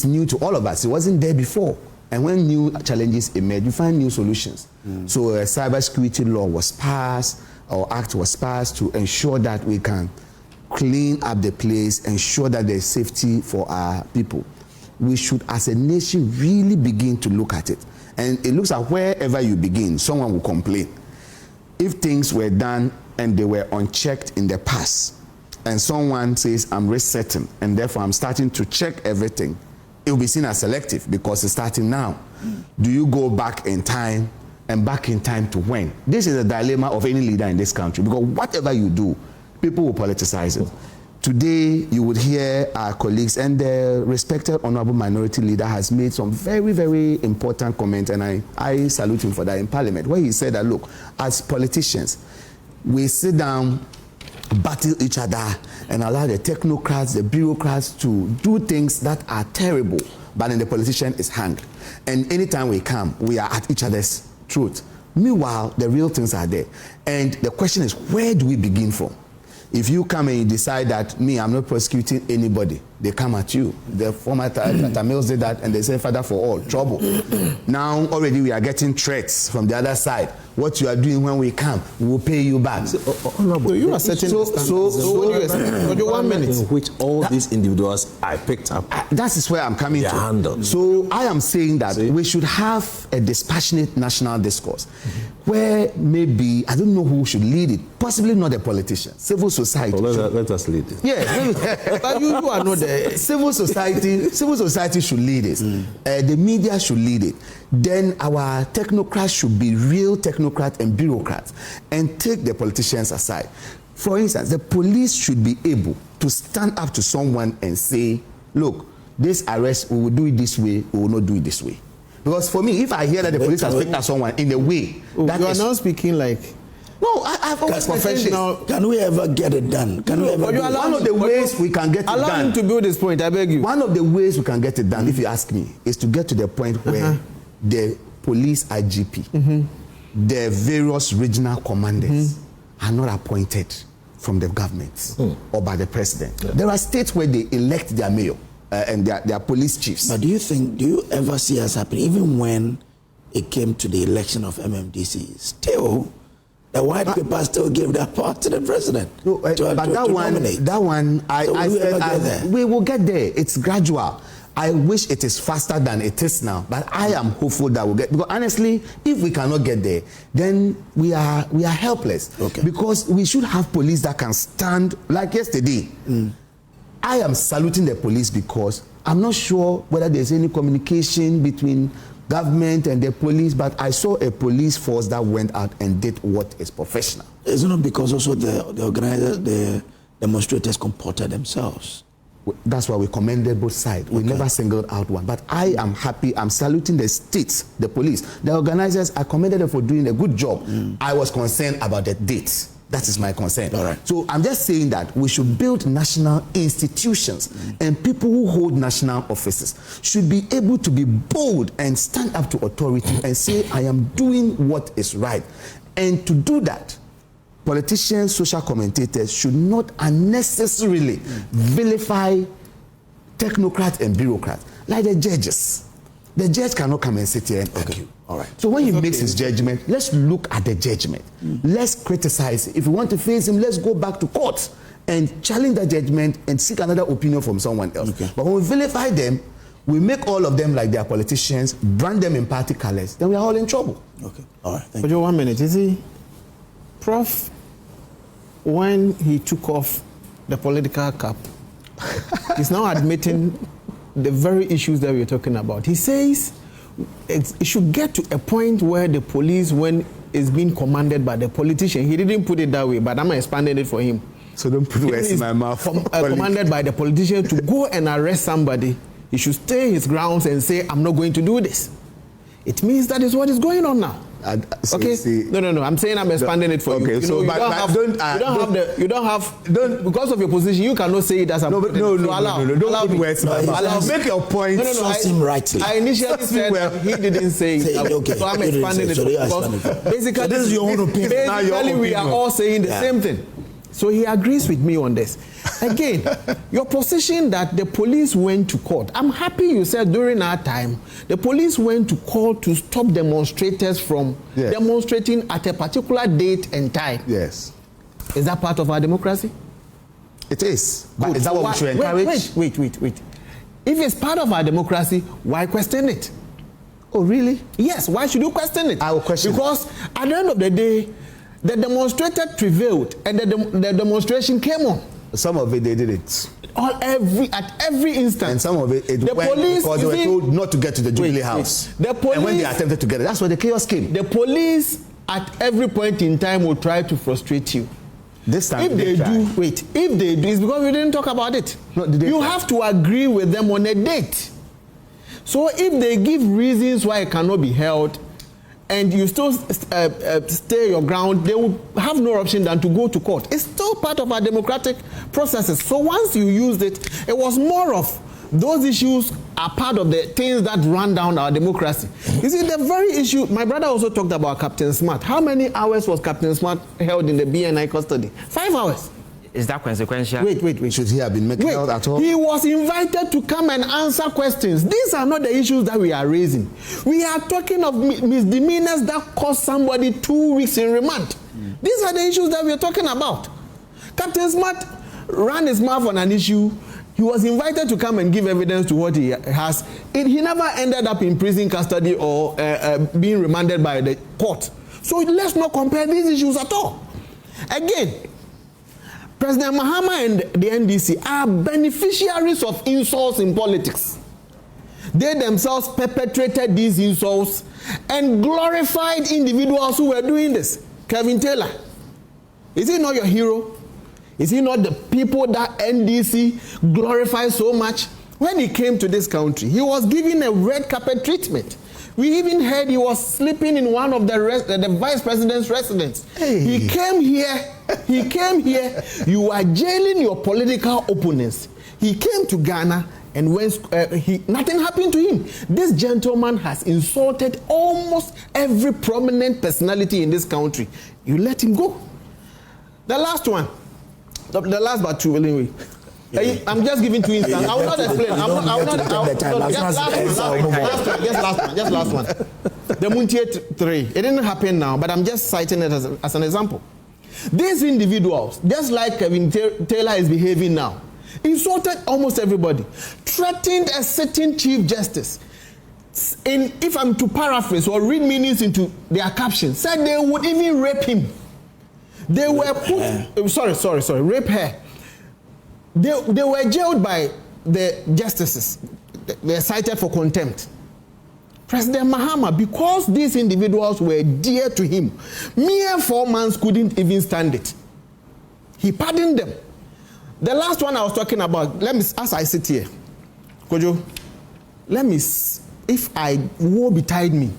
new to all of us. It wasn't there before. And when new challenges emerge, you find new solutions. So a cybersecurity law was passed, or act was passed to ensure that we can clean up the place, ensure that there's safety for our people. We should, as a nation, really begin to look at it. And it looks like wherever you begin, someone will complain. If things were done and they were unchecked in the past, and someone says, I'm resetting, and therefore I'm starting to check everything, it will be seen as selective because it's starting now. Do you go back in time, and back in time to when? This is a dilemma of any leader in this country, because whatever you do, people will politicize it. Today, you would hear our colleagues, and the respected Honorable Minority Leader has made some very, very important comments, and I salute him for that in Parliament, where he said that, look, as politicians, we sit down battle each other and allow the technocrats, the bureaucrats to do things that are terrible, but then the politician is hanged. And anytime we come, we are at each other's throat. Meanwhile, the real things are there. And the question is, where do we begin from? If you come and you decide that, me, I'm not prosecuting anybody, they come at you. The former Tamils did that, and they say, Father for all, trouble. Now, already we are getting threats from the other side. What you are doing when we come, we will pay you back. So you are setting so what do you expect? 1 minute in which all these individuals I picked up. That is where I'm coming to. Handled. So I am saying that we should have a dispassionate national discourse where maybe, I don't know who should lead it, possibly not a politician, civil society. Well, let us lead it. Yes, but you are not the civil society. Civil society should lead it. The media should lead it. Then our technocrats should be real technocrats and bureaucrats and take the politicians aside. For instance, the police should be able to stand up to someone and say, look, this arrest, we will do it this way, we will not do it this way. Because for me, if I hear that the police has picked up someone in a way that you are now speaking like... No, I've always professional. Can we ever get it done? Can we ever? One of the ways we can get it done. Allow him to build this point, I beg you. One of the ways we can get it done, if you ask me, is to get to the point where the police IGP, the various regional commanders are not appointed from the government or by the president. Yeah. There are states where they elect their mayor and their police chiefs. But do you ever see us happen, even when it came to the election of MMDC, still the white people still give their power to the president? No, but that one, we will get there. It's gradual. I wish it is faster than it is now, but I am hopeful that we'll get, because honestly, if we cannot get there, then we are helpless. Okay. Because we should have police that can stand, like yesterday. I am saluting the police because I'm not sure whether there's any communication between government and the police, but I saw a police force that went out and did what is professional. Isn't it because also the organizers, the demonstrators comported themselves? That's why we commended both sides. We never singled out one. But I am happy. I'm saluting the states, the police. The organizers, I commended them for doing a good job. I was concerned about the dates. That is my concern. All right. So I'm just saying that we should build national institutions, and people who hold national offices should be able to be bold and stand up to authority and say, I am doing what is right. And to do that, politicians, social commentators should not unnecessarily vilify technocrats and bureaucrats like the judges. The judge cannot come and sit here and argue. All right. So when he makes his judgment, let's look at the judgment. Let's criticize it. If we want to face him, let's go back to court and challenge the judgment and seek another opinion from someone else. Okay. But when we vilify them, we make all of them like they are politicians, brand them in party colors, then we are all in trouble. Okay. All right. Thank you. 1 minute. You see, Prof, when he took off the political cap, he's now admitting the very issues that we're talking about. He says it should get to a point where the police, when it's being commanded by the politician, he didn't put it that way, but I'm expanding it for him. So don't put words in my mouth. Commanded by the politician to go and arrest somebody, he should stay his grounds and say, I'm not going to do this. It means that is what is going on now. Okay. No. I'm saying I'm expanding it for you. So you don't have because of your position. You cannot say it as a no. Don't put words in my mouth. Make your point. I initially said he didn't say it. Okay. So I'm expanding it because basically this is your own opinion. Basically, we are all saying the same thing. So he agrees with me on this. Again, your position that the police went to court. I'm happy you said during our time, the police went to court to stop demonstrators from demonstrating at a particular date and time. Yes. Is that part of our democracy? It is. But is that what we should encourage? Wait. If it's part of our democracy, why question it? Oh, really? Yes, why should you question it? I will question it. Because at the end of the day, the demonstrator prevailed and the demonstration came on. Some of it they did it. At every instant. And some of it went police, because they were told not to get to the Jubilee House. The police, and when they attempted to get it, that's where the chaos came. The police at every point in time will try to frustrate you. This time if they do, it's because we didn't talk about it. No, you have to agree with them on a date. So if they give reasons why it cannot be held, and you still stay your ground, they will have no option than to go to court. It's still part of our democratic processes. So once you used it, it was more of those issues are part of the things that run down our democracy. You see, the very issue, my brother also talked about Captain Smart. How many hours was Captain Smart held in the BNI custody? 5 hours. Is that consequential? Wait. Should he have been held at all? He was invited to come and answer questions. These are not the issues that we are raising. We are talking of misdemeanors that cost somebody 2 weeks in remand. These are the issues that we are talking about. Captain Smart ran his mouth on an issue. He was invited to come and give evidence to what he has. He never ended up in prison custody or being remanded by the court. So let's not compare these issues at all. Again, President Mahama and the NDC are beneficiaries of insults in politics. They themselves perpetrated these insults and glorified individuals who were doing this. Kevin Taylor, is he not your hero? Is he not the people that NDC glorifies so much? When he came to this country, he was given a red carpet treatment. We even heard he was sleeping in one of the vice president's residence. Hey. He came here. You are jailing your political opponents. He came to Ghana, and when nothing happened to him. This gentleman has insulted almost every prominent personality in this country. You let him go. The last one. The last but two, anyway. I'm just giving 2 instances. I will not explain. Just last one. The Muntie 3. It didn't happen now, but I'm just citing it as an example. These individuals, just like Kevin Taylor is behaving now, insulted almost everybody, threatened a sitting Chief Justice. If I'm to paraphrase or read meanings into their captions, said they would even rape him. They were put, rape her. They were jailed by the justices. They were cited for contempt. President Mahama, because these individuals were dear to him, mere 4 months couldn't even stand it. He pardoned them. The last one I was talking about, as I sit here, Kojo, if woe betide me,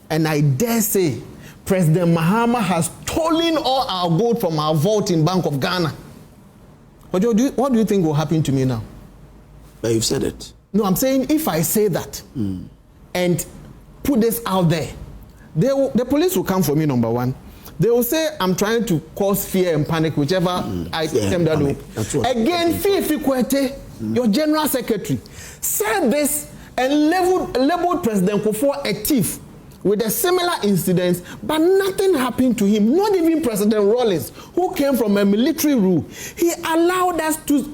and I dare say, President Mahama has stolen all our gold from our vault in Bank of Ghana. What do you think will happen to me now? But you've said it. No, I'm saying if I say that and put this out there, the police will come for me, number one. They will say I'm trying to cause fear and panic, whichever item that do. Again, Fifi Kwete, your general secretary, said this and labeled President Kufuor a thief with a similar incidents, but nothing happened to him. Not even President Rawlings, who came from a military rule. He allowed us to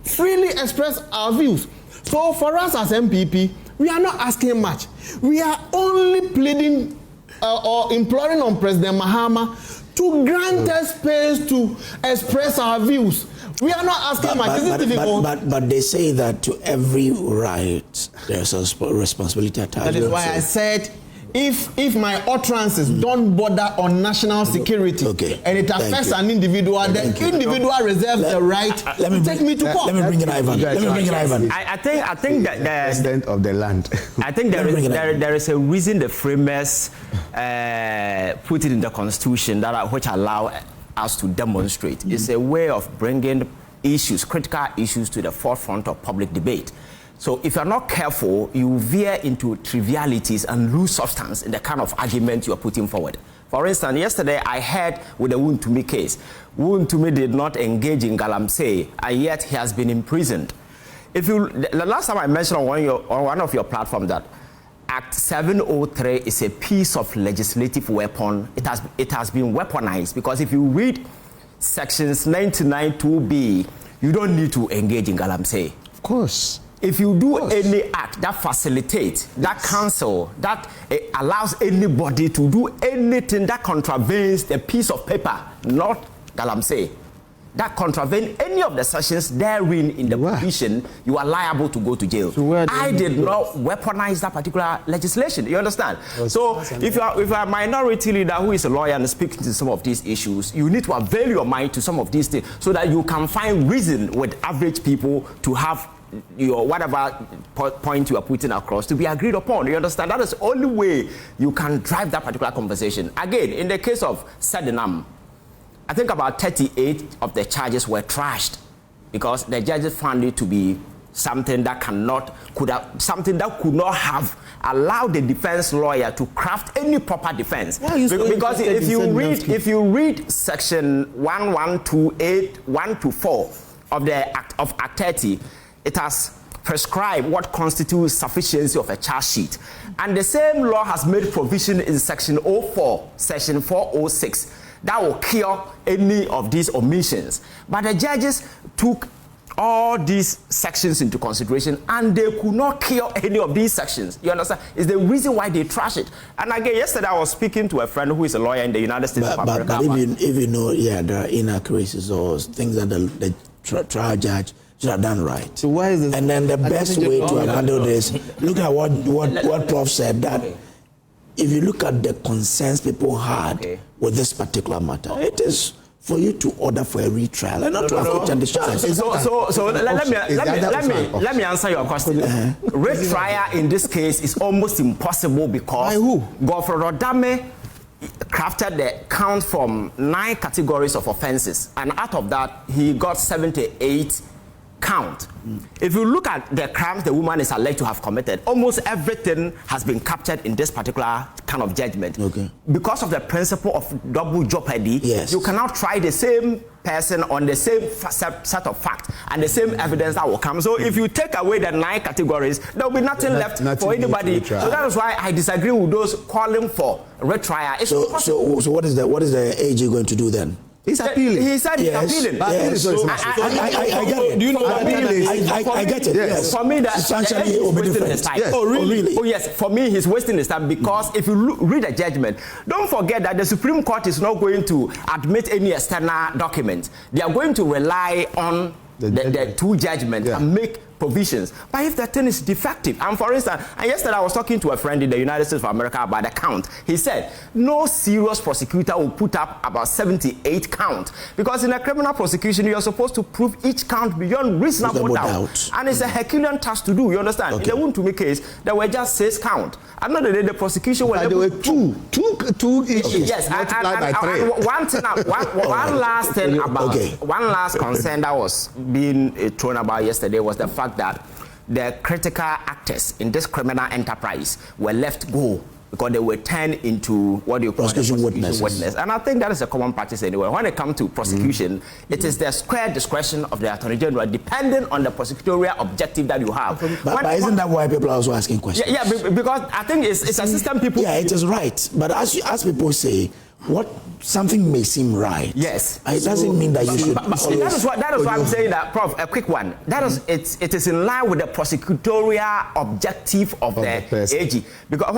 freely express our views. So for us as NPP, we are not asking much. We are only pleading or imploring on President Mahama to grant us space to express our views. We are not asking much. Is it difficult? But they say that to every right, there's a responsibility attached. That is why I said, if my utterances don't border on national security and it affects an individual, the individual reserves the right to take me to court. Let me bring in Ivan. I think that the president of the land. I think there is a reason the framers put it in the constitution which allow us to demonstrate. It's a way of bringing issues, critical issues, to the forefront of public debate. So if you're not careful, you veer into trivialities and lose substance in the kind of argument you are putting forward. For instance, yesterday I heard with the Wontumi case. Wontumi did not engage in galamsey, and yet he has been imprisoned. The last time I mentioned on one of your platforms that Act 703 is a piece of legislative weapon. It has been weaponized, because if you read sections 99(2)b, you don't need to engage in galamsey. Of course. If you do any act that facilitates, that cancel, that allows anybody to do anything that contravenes the piece of paper, not galamsey, that contravene any of the sections therein in the provision, you are liable to go to jail. So I did not weaponize that particular legislation. You understand? So if you are a minority leader who is a lawyer and speaking to some of these issues, you need to avail your mind to some of these things so that you can find reason with average people to have your whatever point you are putting across to be agreed upon. You understand? That is the only way you can drive that particular conversation. Again, in the case of Sedinam, I think about 38 of the charges were trashed because the judges found it to be something that could not have allowed the defense lawyer to craft any proper defense. Because if you read section 1128 1 to 4 of the Act 30, it has prescribed what constitutes sufficiency of a charge sheet. And the same law has made provision in section 04, section 406, that will cure any of these omissions. But the judges took all these sections into consideration and they could not cure any of these sections. You understand? It's the reason why they trash it. And again, yesterday I was speaking to a friend who is a lawyer in the United States of America. But if you know, there are inaccuracies or things that the trial judge should have done right. So why is this? And then the best way to handle this, look at what Prof said, that if you look at the concerns people had with this particular matter, it is for you to order for a retrial and not to affect the charge. So let me answer your question. Retrial in this case is almost impossible because Godfrey Rodame crafted the count from 9 categories of offenses, and out of that he got 78 count. If you look at the crimes the woman is alleged to have committed, almost everything has been captured in this particular kind of judgment. Because of the principle of double jeopardy, you cannot try the same person on the same set of facts and the same evidence that will come. So if you take away the 9 categories, there will be nothing left for anybody. So that is why I disagree with those calling for retrial. So what is the AG going to do then? He's appealing. He said he's appealing. I get it. Do you know what I get it. Yes. For me, that's substantially wasting his time. Yes. Oh, really? Oh, yes. For me, he's wasting his time because if you read the judgment, don't forget that the Supreme Court is not going to admit any external document. They are going to rely on the two judgments and make provisions. But if the thing is defective, and for instance, and yesterday I was talking to a friend in the United States of America about the count. He said no serious prosecutor will put up about 78 count, because in a criminal prosecution you are supposed to prove each count beyond reasonable doubt. And it's a Herculean task to do. You understand? In the Wontumi case, there were just 6 count. Another day the prosecution was there were two issues. Yes, and one last thing about one last concern that was being thrown about yesterday was the fact that the critical actors in this criminal enterprise were left go because they were turned into what do you call prosecution witnesses. And I think that is a common practice anyway. When it comes to prosecution, it is the square discretion of the Attorney General, depending on the prosecutorial objective that you have. But isn't that why people are also asking questions? Yeah, because I think it's a system people... Yeah, it is right. But as people say, something may seem right. Yes. It doesn't mean that you should. That is why I'm saying that, Prof. A quick one. That is, it is in line with the prosecutorial objective of the AG. Because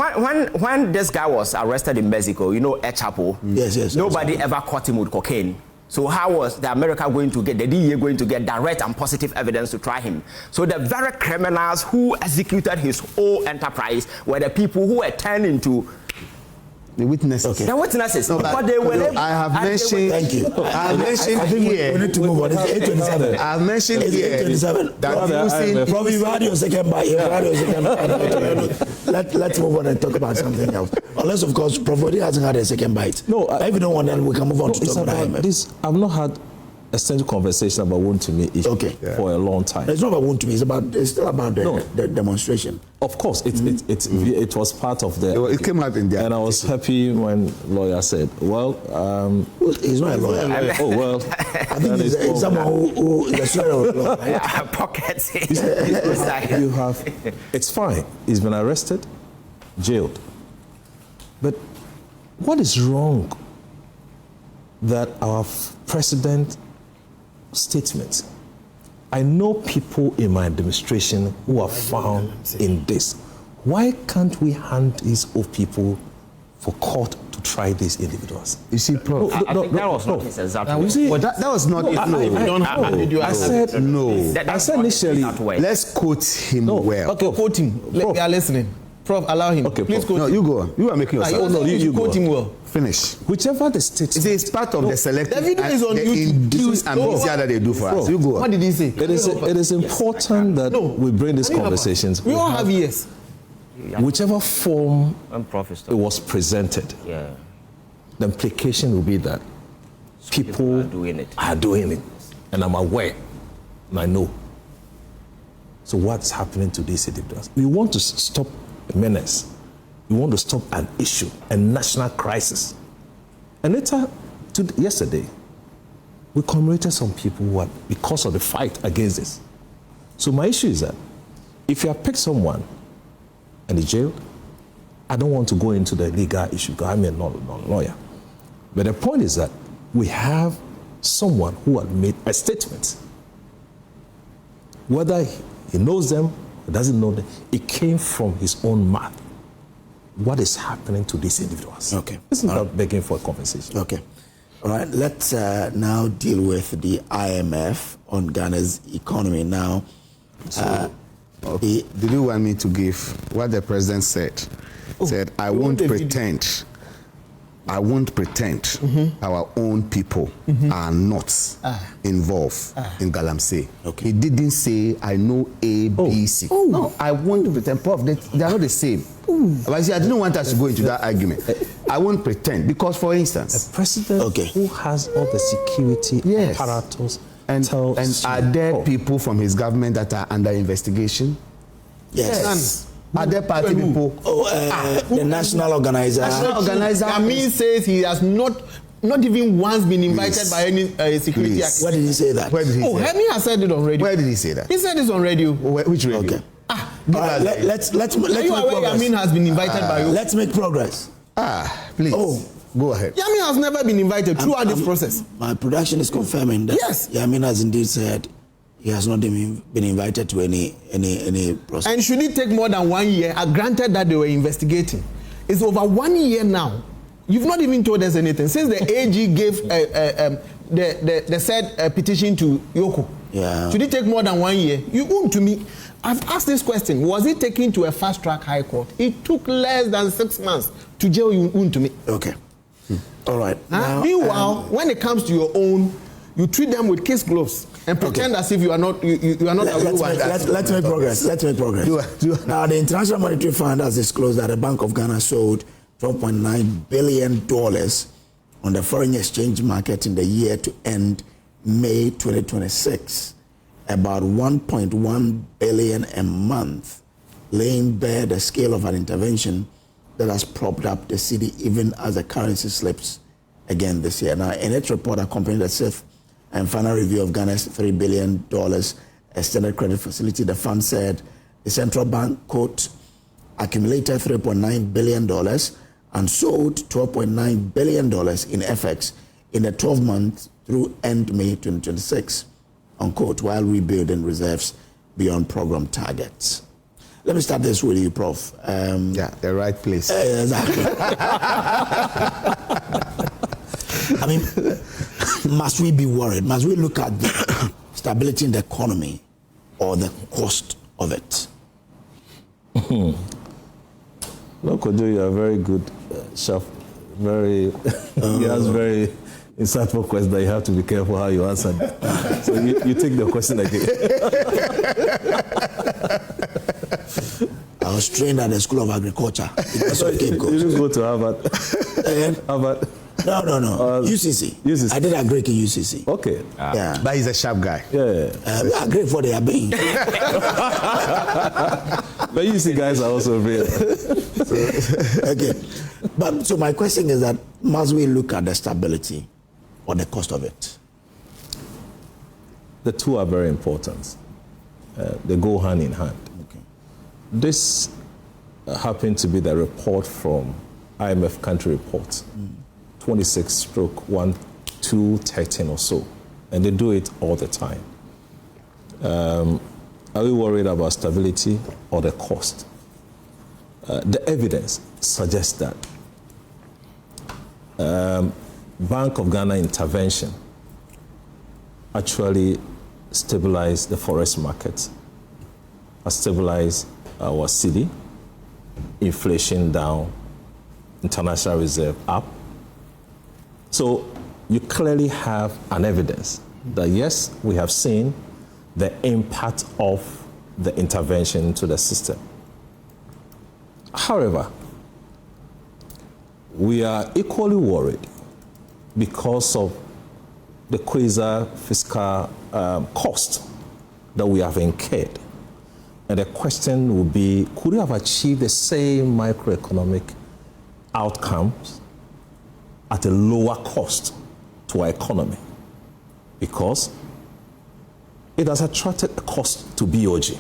when this guy was arrested in Mexico, you know, El Chapo. Yes. Nobody ever caught him with cocaine. So how was the America going to get, the DEA going to get direct and positive evidence to try him? So the very criminals who executed his whole enterprise were the people who were turned into the witnesses. The witnesses. No, but they were I have mentioned. Thank you. I have mentioned here. We need to move on. It's 8:27. I have mentioned here. 8:27. That Probably you had your second bite. Let's move on and talk about something else. Unless, of course, Prof. hasn't had a second bite. No. If you don't want, then we can move on to talk about this. I've not had extensive conversation about Wontumi issue for a long time. It's not about Wontumi. It's still about the demonstration. Of course, it was part of the. It came out in there. And I was happy when lawyer said, "Well, he's not a lawyer." Oh well, I think he's someone who is a student of law. Pockets. You have. It's fine. He's been arrested, jailed. But what is wrong that our president statements? I know people in my administration who are found in this. Why can't we hand these old people for court to try these individuals? You see, Prof. I think that was not his exact You see, that was not it. I said no. I said initially. Let's quote him well. Okay, quote him. We are listening. Prof, allow him. Okay, please Prof. quote him. No, you go on. You are making yourself. You quote him well. Finish. Whichever the state... It's part of the selective... The video is on YouTube. Induced amnesia that they do for us. You go on. What did he say? It is important that we bring these conversations. We all have years. Whichever form it was presented, Yeah. the implication will be that people are doing it. And I'm aware, and I know. So what's happening to these individuals? We want to stop a menace. We want to stop an issue, a national crisis. And yesterday, we commemorated some people because of the fight against this. So my issue is that if you have picked someone and they jailed, I don't want to go into the legal issue because I'm not a lawyer. But the point is that we have someone who had made a statement. Whether he knows them or doesn't know them, it came from his own mouth. What is happening to these individuals? Okay. Isn't that begging for a conversation? Okay. All right. Let's now deal with the IMF on Ghana's economy now. Did you want me to give what the president said? Said, I won't pretend our own people are not involved in Galamsey. Okay. He didn't say, I know A, B, C. No, I won't pretend. Prof, they are not the same. But I didn't want us to go into that argument. I won't pretend. Because, for instance... A president who has all the security apparatus... And are there people from his government that are under investigation? Yes. Are there party people? The national organizer. Amin says he has not even once been invited by any security actor. Where did he say that? Where did he say that? Hemi has said it on radio. Where did he say that? He said this on radio. Which radio? Okay. Let's make progress. Amin has been invited by you. Let's make progress. Please. Go ahead. Yamin has never been invited throughout this process. My production is confirming that. Yes. Yamin has indeed said he has not been invited to any process. And should it take more than 1 year? Granted that they were investigating. It's over 1 year now. You've not even told us anything. Since the AG gave the said petition to Yoko. Yeah. Should it take more than 1 year? You won't to me. I've asked this question. Was it taken to a fast-track high court? It took less than 6 months to jail you to me. Okay. All right. Now, meanwhile, when it comes to your own, you treat them with case gloves and pretend as if you are not. You are not. Let's make progress. Let's make progress. Now, the International Monetary Fund has disclosed that the Bank of Ghana sold $12.9 billion on the foreign exchange market in the year to end May 2026, about 1.1 billion a month, laying bare the scale of an intervention that has propped up the cedi even as the currency slips again this year. Now, in its report accompanying the sixth and final review of Ghana's $3 billion extended credit facility, the fund said the central bank, quote, accumulated $3.9 billion and sold $12.9 billion in FX in the 12 months through end May 2026, unquote, while rebuilding reserves beyond program targets. Let me start this with you, Prof. The right place. Exactly. I mean, must we be worried? Must we look at the stability in the economy or the cost of it? Kojo, you are very good, sharp, very, he has very insightful questions that you have to be careful how you answer. So you take the question again. I was trained at the School of Agriculture. You didn't go to Harvard? Harvard? No. UCC. I did agric in UCC. Okay. Yeah. But he's a sharp guy. Yeah. Agric for the being. But UCC guys are also real. Okay. But so my question is that must we look at the stability or the cost of it? The two are very important. They go hand in hand. Okay. This happened to be the report from IMF country report, 26/1213 or so, and they do it all the time. Are we worried about stability or the cost? The evidence suggests that Bank of Ghana intervention actually stabilized the forex market, stabilized our cedi, inflation down, international reserve up, So you clearly have an evidence that yes, we have seen the impact of the intervention into the system. However, we are equally worried because of the quasi-fiscal cost that we have incurred. And the question would be, could we have achieved the same microeconomic outcomes at a lower cost to our economy? Because it has attracted a cost to BOG.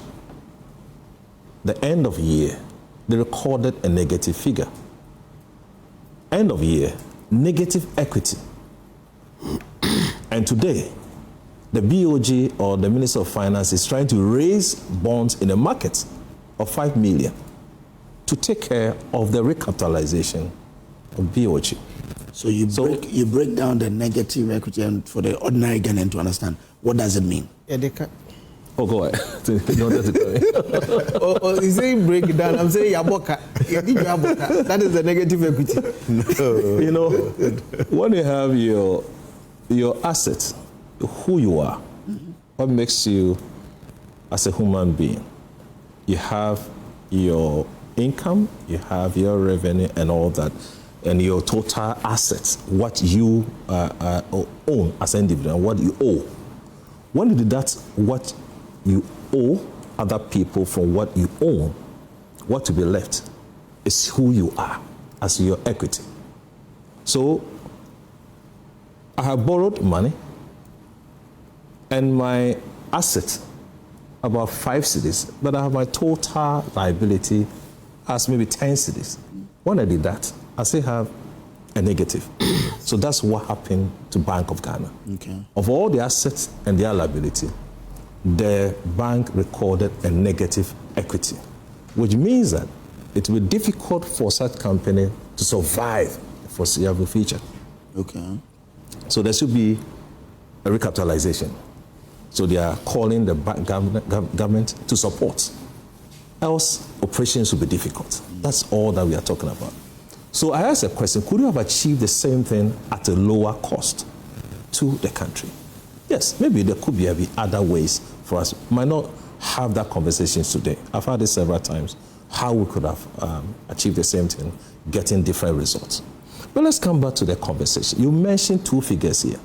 The end of year, they recorded a negative figure. End of year, negative equity. And today, the BOG or the Minister of Finance is trying to raise bonds in the market of 5 million to take care of the recapitalization of BOG. So you break down the negative equity, and for the ordinary Ghanaian to understand, what does it mean? Yeah, they can. Oh, go ahead. You say break it down. I'm saying yaboka. That is the negative equity. No. You know, when you have your assets, who you are, what makes you as a human being, you have your income, you have your revenue and all that, and your total assets, what you own as an individual, and what you owe. When you deduct what you owe other people from what you own, what to be left is who you are as your equity. So I have borrowed money and my asset about 5 cedis, but I have my total liability as maybe 10 cedis. When I did that, I still have a negative. So that's what happened to Bank of Ghana. Okay. Of all the assets and their liability, the bank recorded a negative equity, which means that it will be difficult for such company to survive the foreseeable future. Okay. So there should be a recapitalization. So they are calling the government to support. Else, operations will be difficult. That's all that we are talking about. So I asked a question, could you have achieved the same thing at a lower cost to the country? Yes, maybe there could be other ways for us. Might not have that conversation today. I've had it several times, how we could have achieved the same thing, getting different results. But let's come back to the conversation. You mentioned 2 figures here.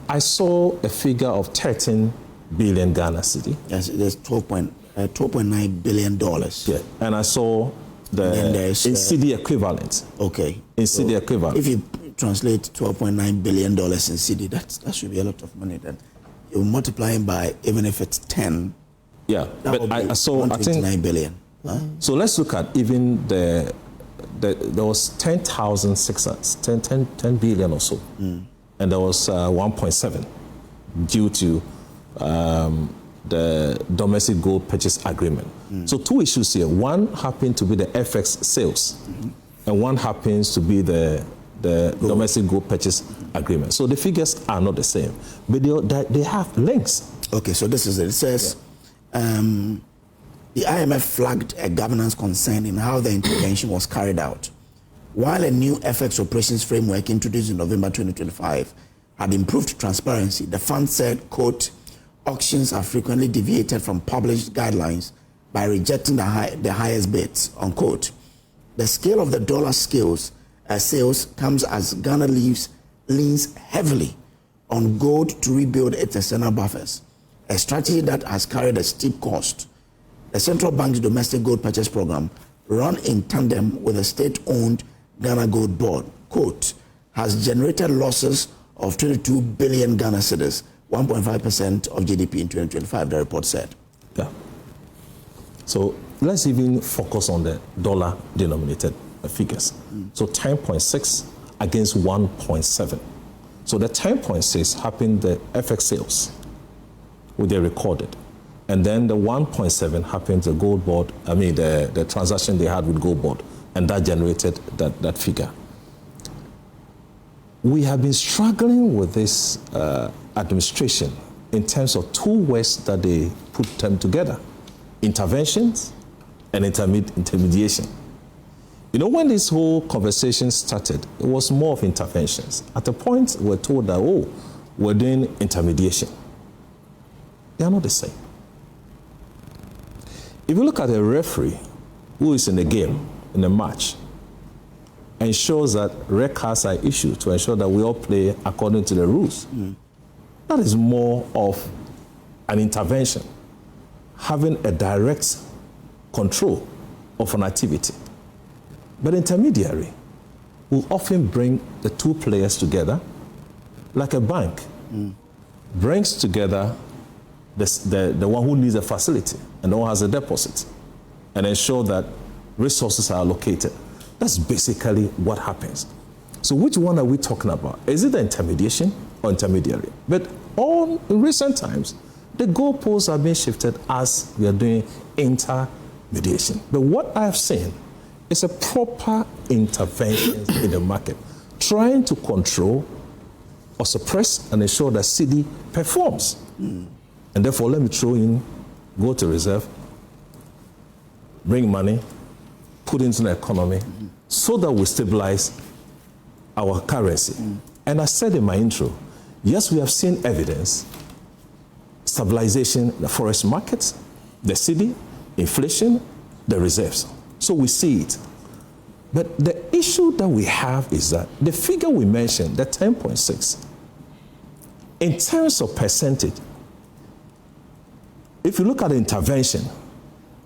I saw a figure of 13 billion Ghana cedi. Yes, there's $12.9 billion. Yeah, and I saw in cedi equivalent. Okay. In cedi equivalent. If you translate $12.9 billion in cedi, that should be a lot of money. Then you multiply it by, even if it's 10. Yeah, but I saw, I think, 129 billion. Huh? So let's look at even there was 10 billion or so. And there was 1.7 due to the domestic gold purchase agreement. So 2 issues here. One happened to be the FX sales, and one happens to be the domestic gold purchase agreement. So the figures are not the same, but they have links. Okay, so this is it. It says, the IMF flagged a governance concern in how the intervention was carried out. While a new FX operations framework introduced in November 2025 had improved transparency, the fund said, quote, auctions have frequently deviated from published guidelines by rejecting the highest bids, unquote. The scale of the dollar sales comes as Ghana leans heavily on gold to rebuild its external buffers, a strategy that has carried a steep cost. The central bank's domestic gold purchase program, run in tandem with a state-owned Ghana Gold Board, quote, has generated losses of 22 billion Ghana cedis, 1.5% of GDP in 2025, the report said. Yeah. So let's even focus on the dollar-denominated figures. So 10.6 against 1.7. So the 10.6 happened the FX sales, which they recorded. And then the 1.7 happened the gold board, the transaction they had with gold board, and that generated that figure. We have been struggling with this administration in terms of 2 words that they put them together: interventions and intermediation. You know, when this whole conversation started, it was more of interventions. At a point, we're told that, oh, we're doing intermediation. They are not the same. If you look at a referee who is in a game, in a match, ensures that red cards are issued to ensure that we all play according to the rules. That is more of an intervention, having a direct control of an activity. But intermediary will often bring the two players together, like a bank brings together the one who needs a facility and the one who has a deposit, and ensure that resources are allocated. That's basically what happens. So which one are we talking about? Is it the intermediation or intermediary? But in recent times, the goalposts are being shifted as we are doing intermediation. But what I have seen is a proper intervention in the market, trying to control or suppress and ensure that CD performs. And therefore, let me throw in, go to reserve, bring money, put into the economy, so that we stabilize our currency. And I said in my intro, yes, we have seen evidence, stabilization in the forex markets, the CD, inflation, the reserves. So we see it. But the issue that we have is that the figure we mentioned, the 10.6, in terms of percentage, if you look at the intervention,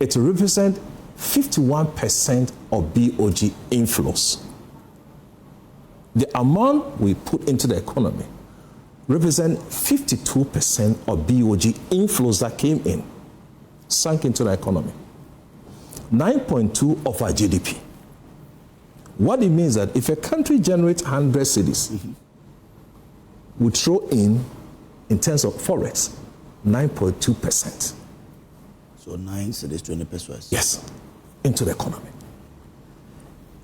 it represents 51% of BOG inflows. The amount we put into the economy represents 52% of BOG inflows that came in, sank into the economy. 9.2 of our GDP. What it means that if a country generates 100 cedis, we throw in terms of forex, 9.2%. So 9 cedis, 20 pesos. Yes, into the economy.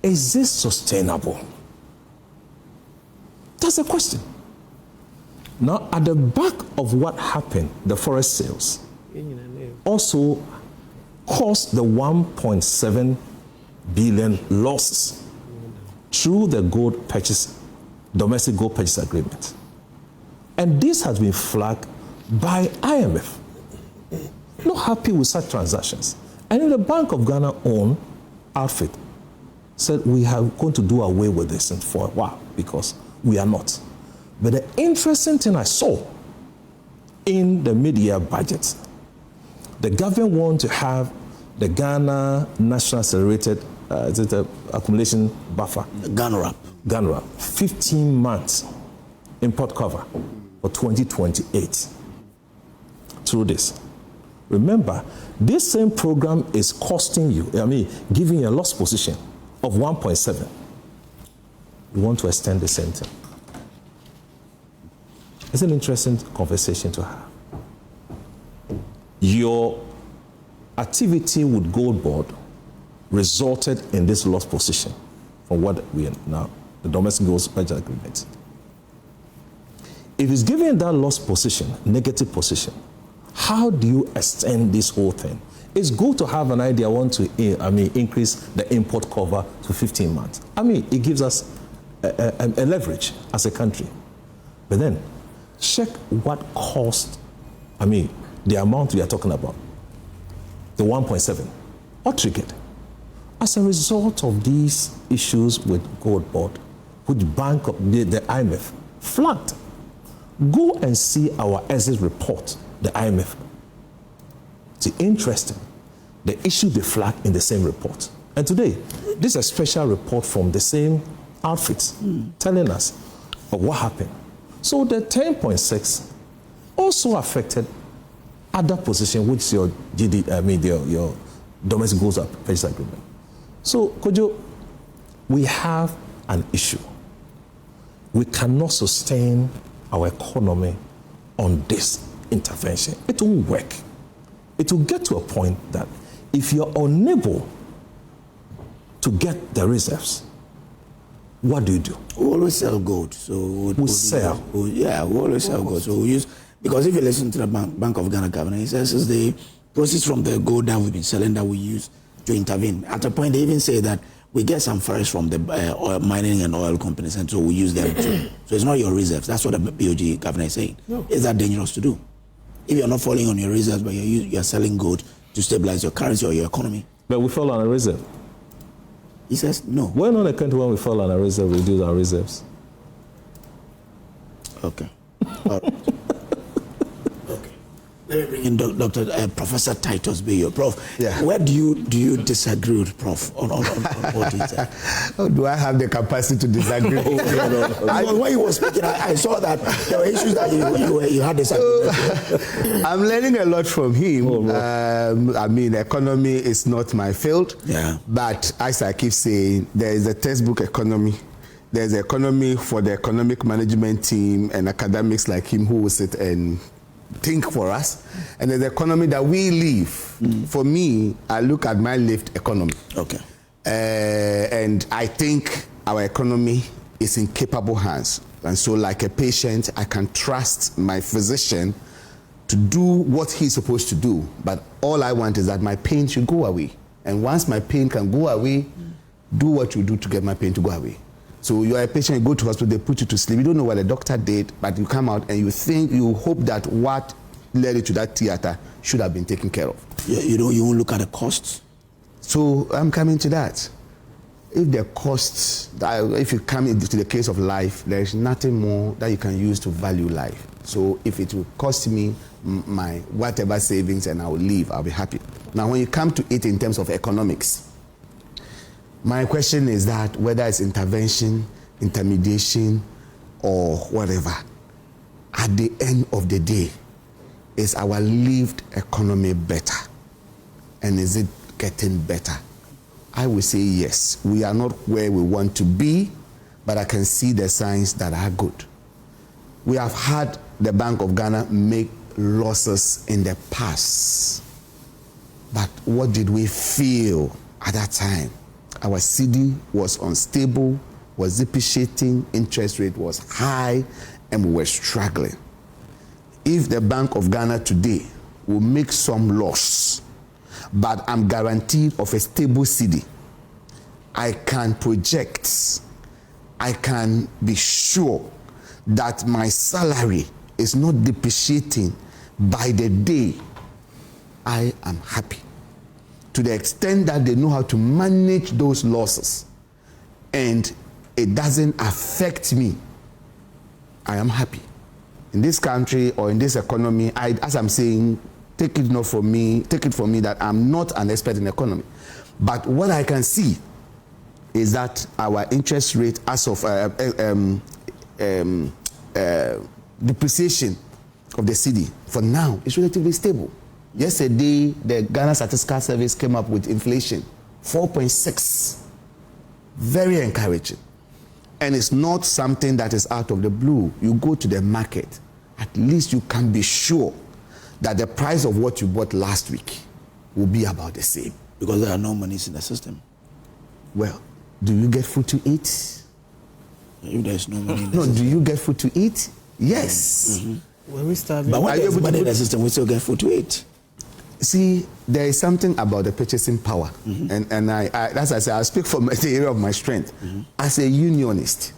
Is this sustainable? That's the question. Now, at the back of what happened, the forex sales also caused the 1.7 billion losses through the gold purchase, domestic gold purchase agreement. And this has been flagged by IMF. Not happy with such transactions. And in the Bank of Ghana own outfit said we are going to do away with this and for a while because we are not. But the interesting thing I saw in the mid-year budget, the government want to have the Ghana National Accelerated Accumulation Buffer. GANRAP. 15 months import cover for 2028 through this. Remember, this same program is costing you, giving you a loss position of 1.7. You want to extend the same thing. It's an interesting conversation to have. Your activity with Gold Board resulted in this loss position from what we are now, the domestic gold purchase agreement. If it's given that loss position, negative position, how do you extend this whole thing? It's good to have an idea, I want to increase the import cover to 15 months. It gives us a leverage as a country. But then, check what cost, the amount we are talking about, the 1.7, what triggered? As a result of these issues with Gold Board, which the IMF flagged. Go and see our exit report, the IMF. It's interesting. The issue they flagged in the same report. And today, this is a special report from the same outfits telling us of what happened. So the 10.6 also affected other position, which is your your domestic goods purchase agreement. So, Kojo, we have an issue. We cannot sustain our economy on this intervention. It won't work. It will get to a point that if you're unable to get the reserves, what do you do? We always sell gold. So we sell. We always sell gold. So we use, because if you listen to the Bank of Ghana governor, he says it's the proceeds from the gold that we've been selling that we use to intervene. At a point, they even say that we get some forest from the oil mining and oil companies, and so we use them too. So it's not your reserves. That's what the BOG governor is saying. No. Is that dangerous to do? If you're not falling on your reserves, but you're selling gold to stabilize your currency or your economy. But we fall on a reserve. He says no. We're not a country when we fall on a reserve, we reduce our reserves. Okay. All right. Let me bring in Dr. Professor Titus Bayo. Prof, yeah. Where do you disagree with Prof on what he said? Oh, do I have the capacity to disagree? When you were speaking, I saw that there were issues that you had disagreement. I'm learning a lot from him. I mean, economy is not my field. Yeah. But as I keep saying, there is a textbook economy. There's economy for the economic management team and academics like him who will sit and think for us, and there's the economy that we live. For me, I look at my lived economy. Okay. And I think our economy is in capable hands. And so like a patient, I can trust my physician to do what he's supposed to do. But all I want is that my pain should go away. And once my pain can go away, do what you do to get my pain to go away. So you are a patient, you go to hospital, they put you to sleep. You don't know what the doctor did, but you come out and you hope that what led you to that theater should have been taken care of. You won't look at the costs? So I'm coming to that. If the costs, if you come into the case of life, there is nothing more that you can use to value life. So if it will cost me my whatever savings and I will leave, I'll be happy. Now when you come to it in terms of economics, my question is that whether it's intervention, intermediation, or whatever, at the end of the day, is our lived economy better? And is it getting better? I will say yes. We are not where we want to be, but I can see the signs that are good. We have had the Bank of Ghana make losses in the past. But what did we feel at that time? Our cedi was unstable, was depreciating, interest rate was high, and we were struggling. If the Bank of Ghana today will make some loss, but I'm guaranteed of a stable cedi, I can project, I can be sure that my salary is not depreciating by the day, I am happy. To the extent that they know how to manage those losses and it doesn't affect me, I am happy. In this country or in this economy, as I'm saying, take it from me that I'm not an expert in economy. But what I can see is that our interest rate as of depreciation of the cedi for now is relatively stable. Yesterday, the Ghana Statistical Service came up with inflation, 4.6. Very encouraging. And it's not something that is out of the blue. You go to the market, at least you can be sure that the price of what you bought last week will be about the same. Because there are no monies in the system. Well, do you get food to eat? If there's no money in the system. No, do you get food to eat? Yes. When we start, but when there's money in the system, we still get food to eat. See, there is something about the purchasing power. And I, as I say, I speak from the area of my strength. As a unionist,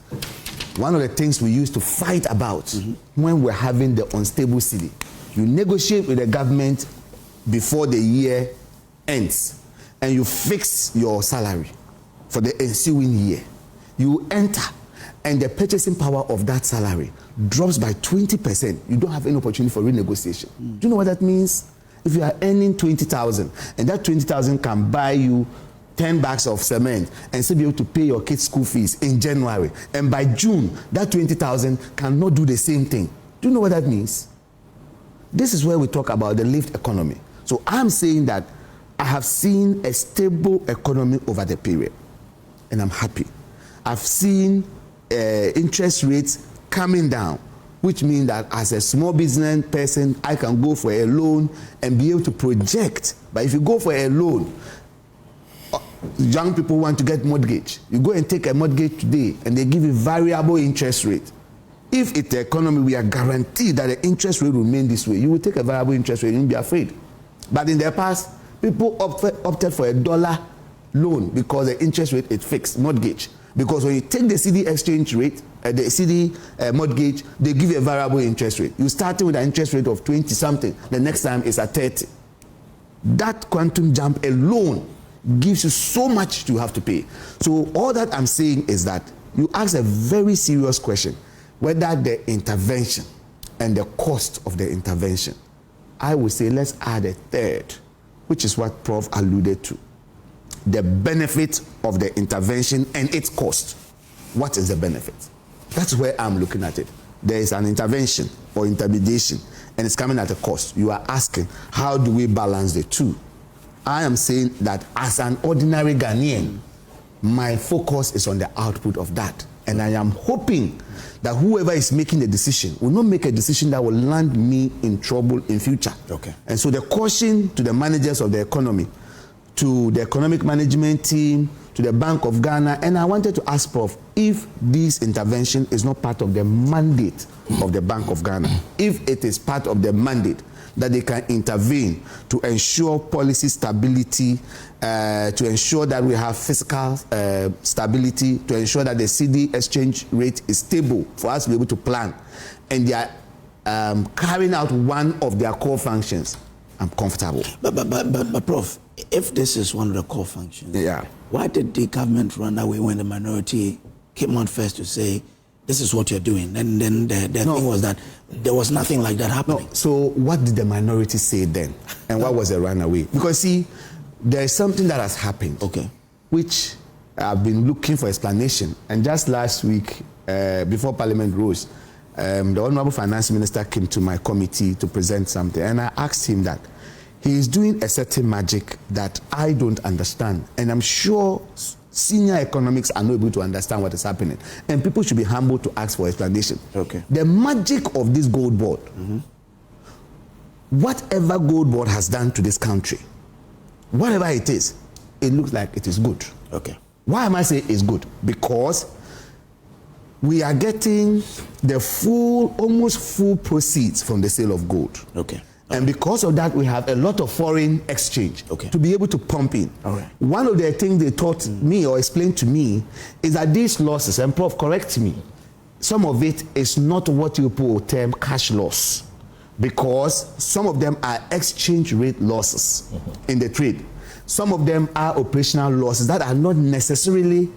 one of the things we used to fight about when we're having the unstable cedi, you negotiate with the government before the year ends, and you fix your salary for the ensuing year. You enter, and the purchasing power of that salary drops by 20%. You don't have any opportunity for renegotiation. Do you know what that means? If you are earning 20,000 and that 20,000 can buy you 10 bags of cement and still be able to pay your kids' school fees in January, and by June that 20,000 cannot do the same thing. Do you know what that means? This is where we talk about the lived economy. So I'm saying that I have seen a stable economy over the period, and I'm happy. I've seen interest rates coming down, which means that as a small business person, I can go for a loan and be able to project. But if you go for a loan, young people want to get mortgage. You go and take a mortgage today, and they give you variable interest rate. If it's the economy, we are guaranteed that the interest rate will remain this way. You will take a variable interest rate, you won't be afraid. But in the past, people opted for $1 loan because the interest rate is fixed, mortgage. Because when you take the CD exchange rate, the CD mortgage, they give you a variable interest rate. You starting with an interest rate of 20 something, the next time it's at 30. That quantum jump alone gives you so much to have to pay. So all that I'm saying is that you ask a very serious question, whether the intervention and the cost of the intervention. I would say let's add a third, which is what Prof alluded to. The benefit of the intervention and its cost. What is the benefit? That's where I'm looking at it. There is an intervention or intermediation and it's coming at a cost. You are asking, how do we balance the two? I am saying that as an ordinary Ghanaian, my focus is on the output of that. And I am hoping that whoever is making the decision will not make a decision that will land me in trouble in future. Okay. And so the caution to the managers of the economy, to the economic management team, to the Bank of Ghana, and I wanted to ask Prof, if this intervention is not part of the mandate of the Bank of Ghana, if it is part of the mandate that they can intervene to ensure policy stability, to ensure that we have fiscal stability, to ensure that the CD exchange rate is stable for us to be able to plan, and they are carrying out one of their core functions, I'm comfortable. But Prof, if this is one of the core functions, yeah, why did the government run away when the minority came out first to say, this is what you're doing? And then the thing was that there was nothing like that happening. No. So what did the minority say then? And what was the runaway? Because see, there is something that has happened, okay, which I've been looking for explanation. And just last week, before Parliament rose, the Honorable Finance Minister came to my committee to present something. And I asked him that he is doing a certain magic that I don't understand. And I'm sure senior economics are not able to understand what is happening. And people should be humble to ask for explanation. Okay. The magic of this gold board, whatever gold board has done to this country, whatever it is, it looks like it is good. Okay. Why am I saying it's good? Because we are getting the full, almost full proceeds from the sale of gold. Okay. And because of that, we have a lot of foreign exchange to be able to pump in. All right. One of the things they taught me or explained to me is that these losses, and Prof, correct me, some of it is not what you will term cash loss, because some of them are exchange rate losses in the trade. Some of them are operational losses that are not necessarily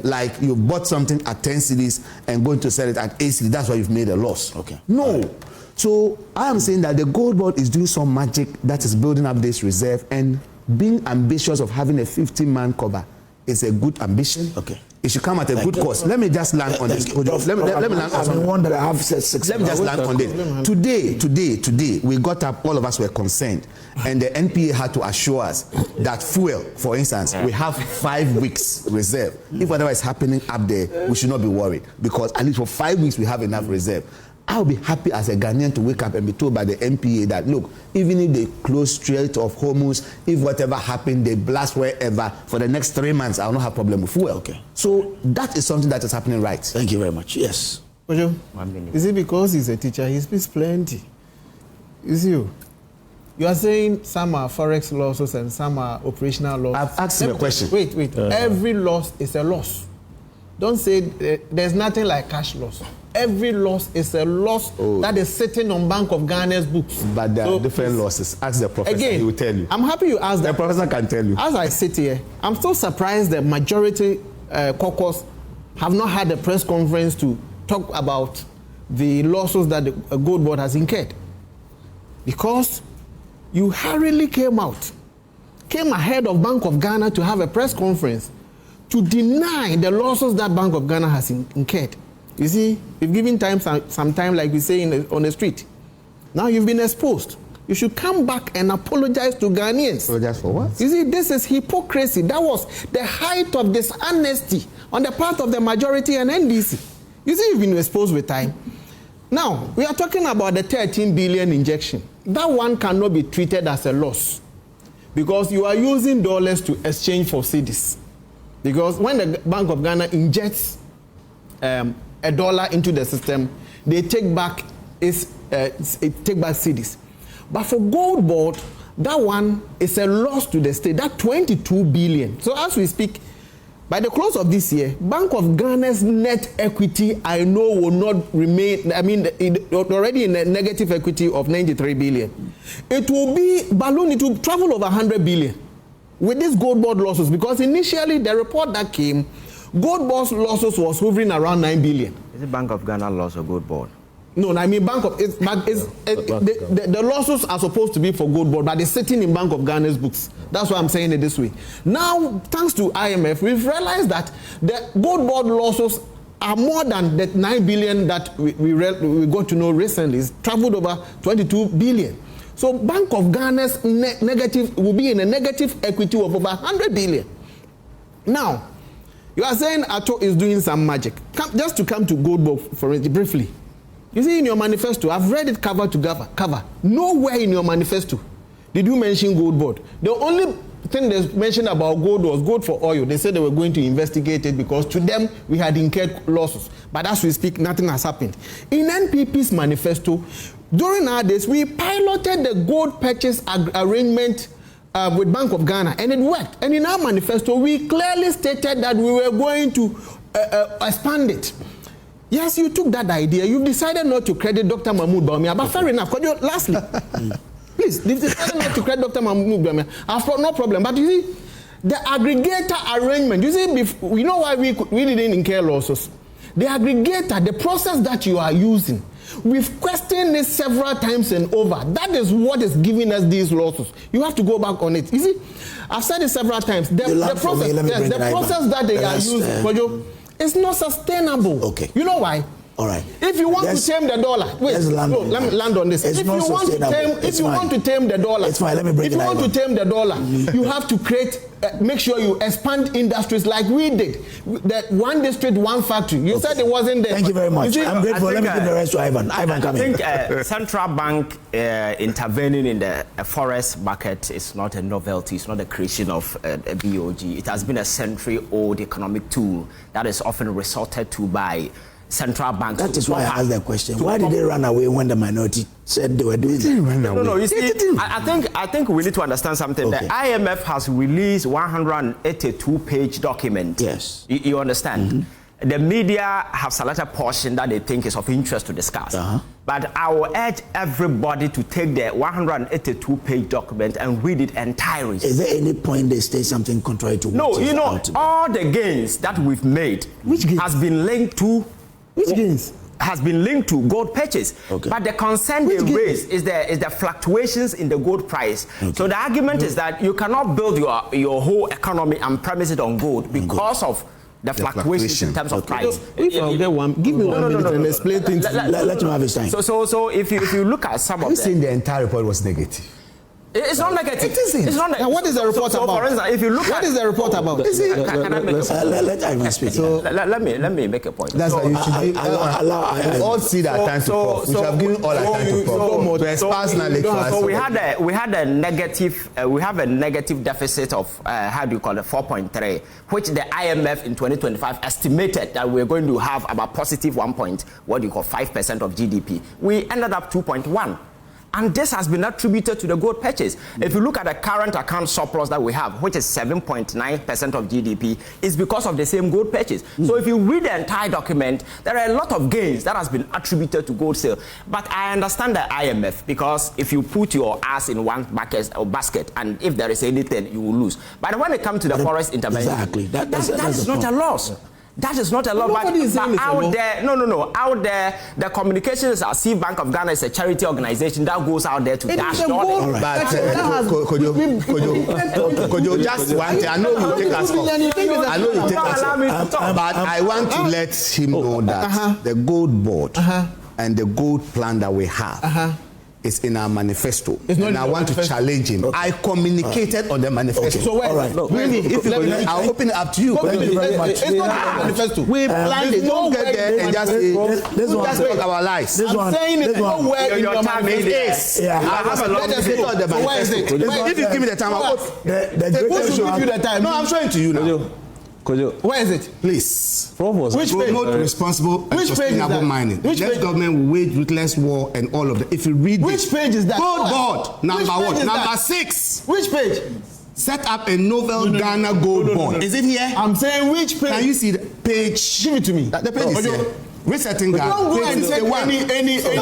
like you bought something at 10 cedis and going to sell it at 8 cedis. That's why you've made a loss. Okay. No. So I am saying that the gold board is doing some magic that is building up this reserve, and being ambitious of having a 15-man cover is a good ambition. Okay. It should come at a good cost. Let me just land on this. Let me land on one that I have said 6 Let me just land on this. Today, we got up, all of us were concerned, and the NPA had to assure us that fuel, for instance, we have 5 weeks reserve. If whatever is happening up there, we should not be worried, because at least for 5 weeks we have enough reserve. I'll be happy as a Ghanaian to wake up and be told by the NPA that, look, even if they close Strait of Hormuz, if whatever happened, they blast wherever, for the next 3 months, I'll not have problem with fuel. Okay. So that is something that is happening right. Thank you very much. Yes. Ojo, is it because he's a teacher? He speaks plenty. Is you are saying some are forex losses and some are operational losses. I've asked him a question. Wait. Every loss is a loss. Don't say there's nothing like cash loss. Every loss is a loss that is sitting on Bank of Ghana's books. But there are different losses. Ask the professor, again, he will tell you. I'm happy you asked that. The professor can tell you. As I sit here, I'm still surprised the majority caucus have not had a press conference to talk about the losses that the gold board has incurred. Because you hurriedly came ahead of Bank of Ghana to have a press conference to deny the losses that Bank of Ghana has incurred. You see, we've given some time, like we say on the street. Now you've been exposed. You should come back and apologize to Ghanaians. Apologize for what? You see, this is hypocrisy. That was the height of dishonesty on the part of the majority and NDC. You see, you've been exposed with time. Now, we are talking about the 13 billion injection. That one cannot be treated as a loss, because you are using dollars to exchange for cedis. Because when the Bank of Ghana injects a dollar into the system, they take back cedis. But for gold board, that one is a loss to the state. That 22 billion. So as we speak, by the close of this year, Bank of Ghana's net equity, I know, will not remain, I mean, already in a negative equity of 93 billion. It will be balloon, it will travel over 100 billion with these gold board losses, because initially the report that came, gold board losses was hovering around 9 billion. Is it Bank of Ghana loss or gold board? No, I mean the losses are supposed to be for gold board, but it's sitting in Bank of Ghana's books. That's why I'm saying it this way. Now, thanks to IMF, we've realized that the gold board losses are more than the 9 billion that we got to know recently. It's traveled over 22 billion. So Bank of Ghana's negative will be in a negative equity of over 100 billion. Now, you are saying Ato is doing some magic. Just to come to gold board for it briefly. You see, in your manifesto, I've read it cover to cover. Nowhere in your manifesto did you mention gold board. The only thing they mentioned about gold was gold for oil. They said they were going to investigate it because to them we had incurred losses. But as we speak, nothing has happened. In NPP's manifesto, during our days, we piloted the gold purchase arrangement with Bank of Ghana, and it worked. And in our manifesto, we clearly stated that we were going to expand it. Yes, you took that idea. You've decided not to credit Dr. Mahmoud Bawumia, but fair enough. Lastly, please, you've decided not to credit Dr. Mahmoud Bawumia. I've got no problem. But you see, the aggregator arrangement, you see, you know why we didn't incur losses? The aggregator, the process that you are using, we've questioned it several times and over. That is what is giving us these losses. You have to go back on it. You see, I've said it several times. The process that they are using, it's not sustainable. Okay. You know why? All right. If you want to tame the dollar, wait. Let me land on this. If you want to tame the dollar, it's fine. Let me bring if you want to tame the dollar, you have to make sure you expand industries like we did. That one district, one factory. You said it wasn't there. Thank you very much. I'm grateful. Let me give the rest to Ivan. Ivan, come in. I think central bank intervening in the forest market is not a novelty. It's not a creation of a BOG. It has been a century-old economic tool that is often resorted to by central banks. That is why I asked that question. Why did they run away when the minority said they were doing it? No. You see, I think we need to understand something. Okay. The IMF has released 182-page document. Yes. You understand? Mm-hmm. The media have selected a portion that they think is of interest to discuss. But I will urge everybody to take the 182-page document and read it entirely. Is there any point they say something contrary to what? No, you know, all the gains that we've made has been linked to. Which gains? Has been linked to gold purchase. Okay. But the concern they raise is the fluctuations in the gold price. Okay. So the argument is that you cannot build your whole economy and premise it on gold because of the fluctuations in terms of price. If I get one, give me 1 minute and explain things. Let him have his time. So if you look at some of them, saying the entire report was negative. It's not negative. It isn't. It's not. What is the report about? For instance, if you look what is the report about? Can I make a point? Let Ivan speak. So let me make a point. That's why you should all see that time to talk. We should have given all our time to talk. To expose knowledge for us. So we have a negative deficit of how do you call it, 4.3, which the IMF in 2025 estimated that we're going to have about positive 5% of GDP. We ended up 2.1. And this has been attributed to the gold purchase. If you look at the current account surplus that we have, which is 7.9% of GDP, is because of the same gold purchase. So if you read the entire document, there are a lot of gains that has been attributed to gold sale. But I understand the IMF, because if you put your ass in one basket, and if there is anything, you will lose. But when it comes to the forest intervention, exactly. That's not a loss. That is not a lot, but out there, the communication is as if Bank of Ghana is a charity organization that goes out there to dash dollars. But could you just one thing? I know you take us off. But I want to let him know that the gold board and the gold plan that we have is in our manifesto, and I want to challenge him. I communicated on the manifesto. So where? Really, if you I'll open it up to you. Thank you very much. It's not a manifesto. We planned it. Don't get there and just say, just talk our lies. I'm saying it nowhere in your manifesto. I have a lot of people on the manifesto. If you give me the time, I'll who should give you the time? No, I'm showing to you now. Where is it? Please. Which page? Promote responsible and sustainable mining. Next government will wage ruthless war and all of that. If you read which page is that? Gold board. Number what? Number 6. Which page? Set up a novel Ghana gold board. Is it here? I'm saying which page? Can you see the page? Give it to me. The page is here. Resetting Ghana. Don't go and take any. Can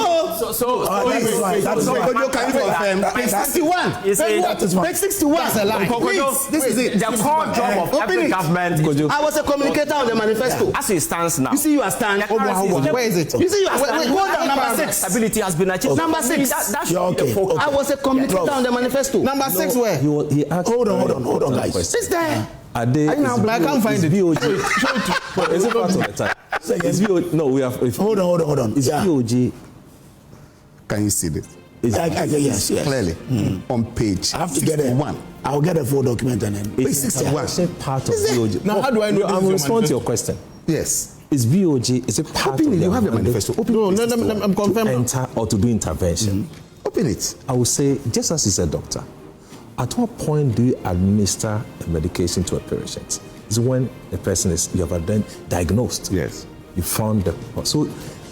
you confirm? Page 61. Page 61. That's a lie. Please, this is it. The core job of every government is I was a communicator of the manifesto. as it stands now. You see you are standing. Where is it? You see you are standing. Go down number 6. Stability has been achieved. Number 6. That should be the focus. I was a communicator on the manifesto. Number 6 where? He asked Hold on, guys. It's there. Are they? I can't find it. VOG. Is it part of the time? Is VOG? No, we have. Hold on. Is VOG? Can you see this? Yes. Clearly. On page I have to get it. I'll get a full document and then. Page 61. Is it part of VOG? Now, how do I know this I'm is responding to your your question. Yes. Is VOG? Is it part Open of it. You their have the mandate manifesto. No, I'm confirmed. enter or to do intervention? Open it. I would say, just as he's a doctor, at what point do you administer a medication to a patient? It's when the person you have then diagnosed. Yes. You found the so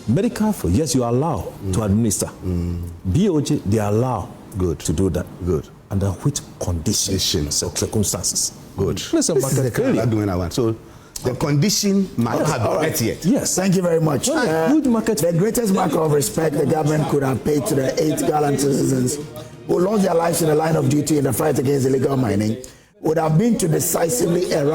medical for yes, you are allowed to administer. BOJ, they allow to do that. Good. Under which conditions, circumstances? Good. Listen, this is the kind of argument I want. So the condition might not have been met yet. Yes. Thank you very much. Good market. The greatest mark of respect the government could have paid to the 8 gallant citizens who lost their lives in the line of duty in the fight against illegal mining would have been to decisively erupt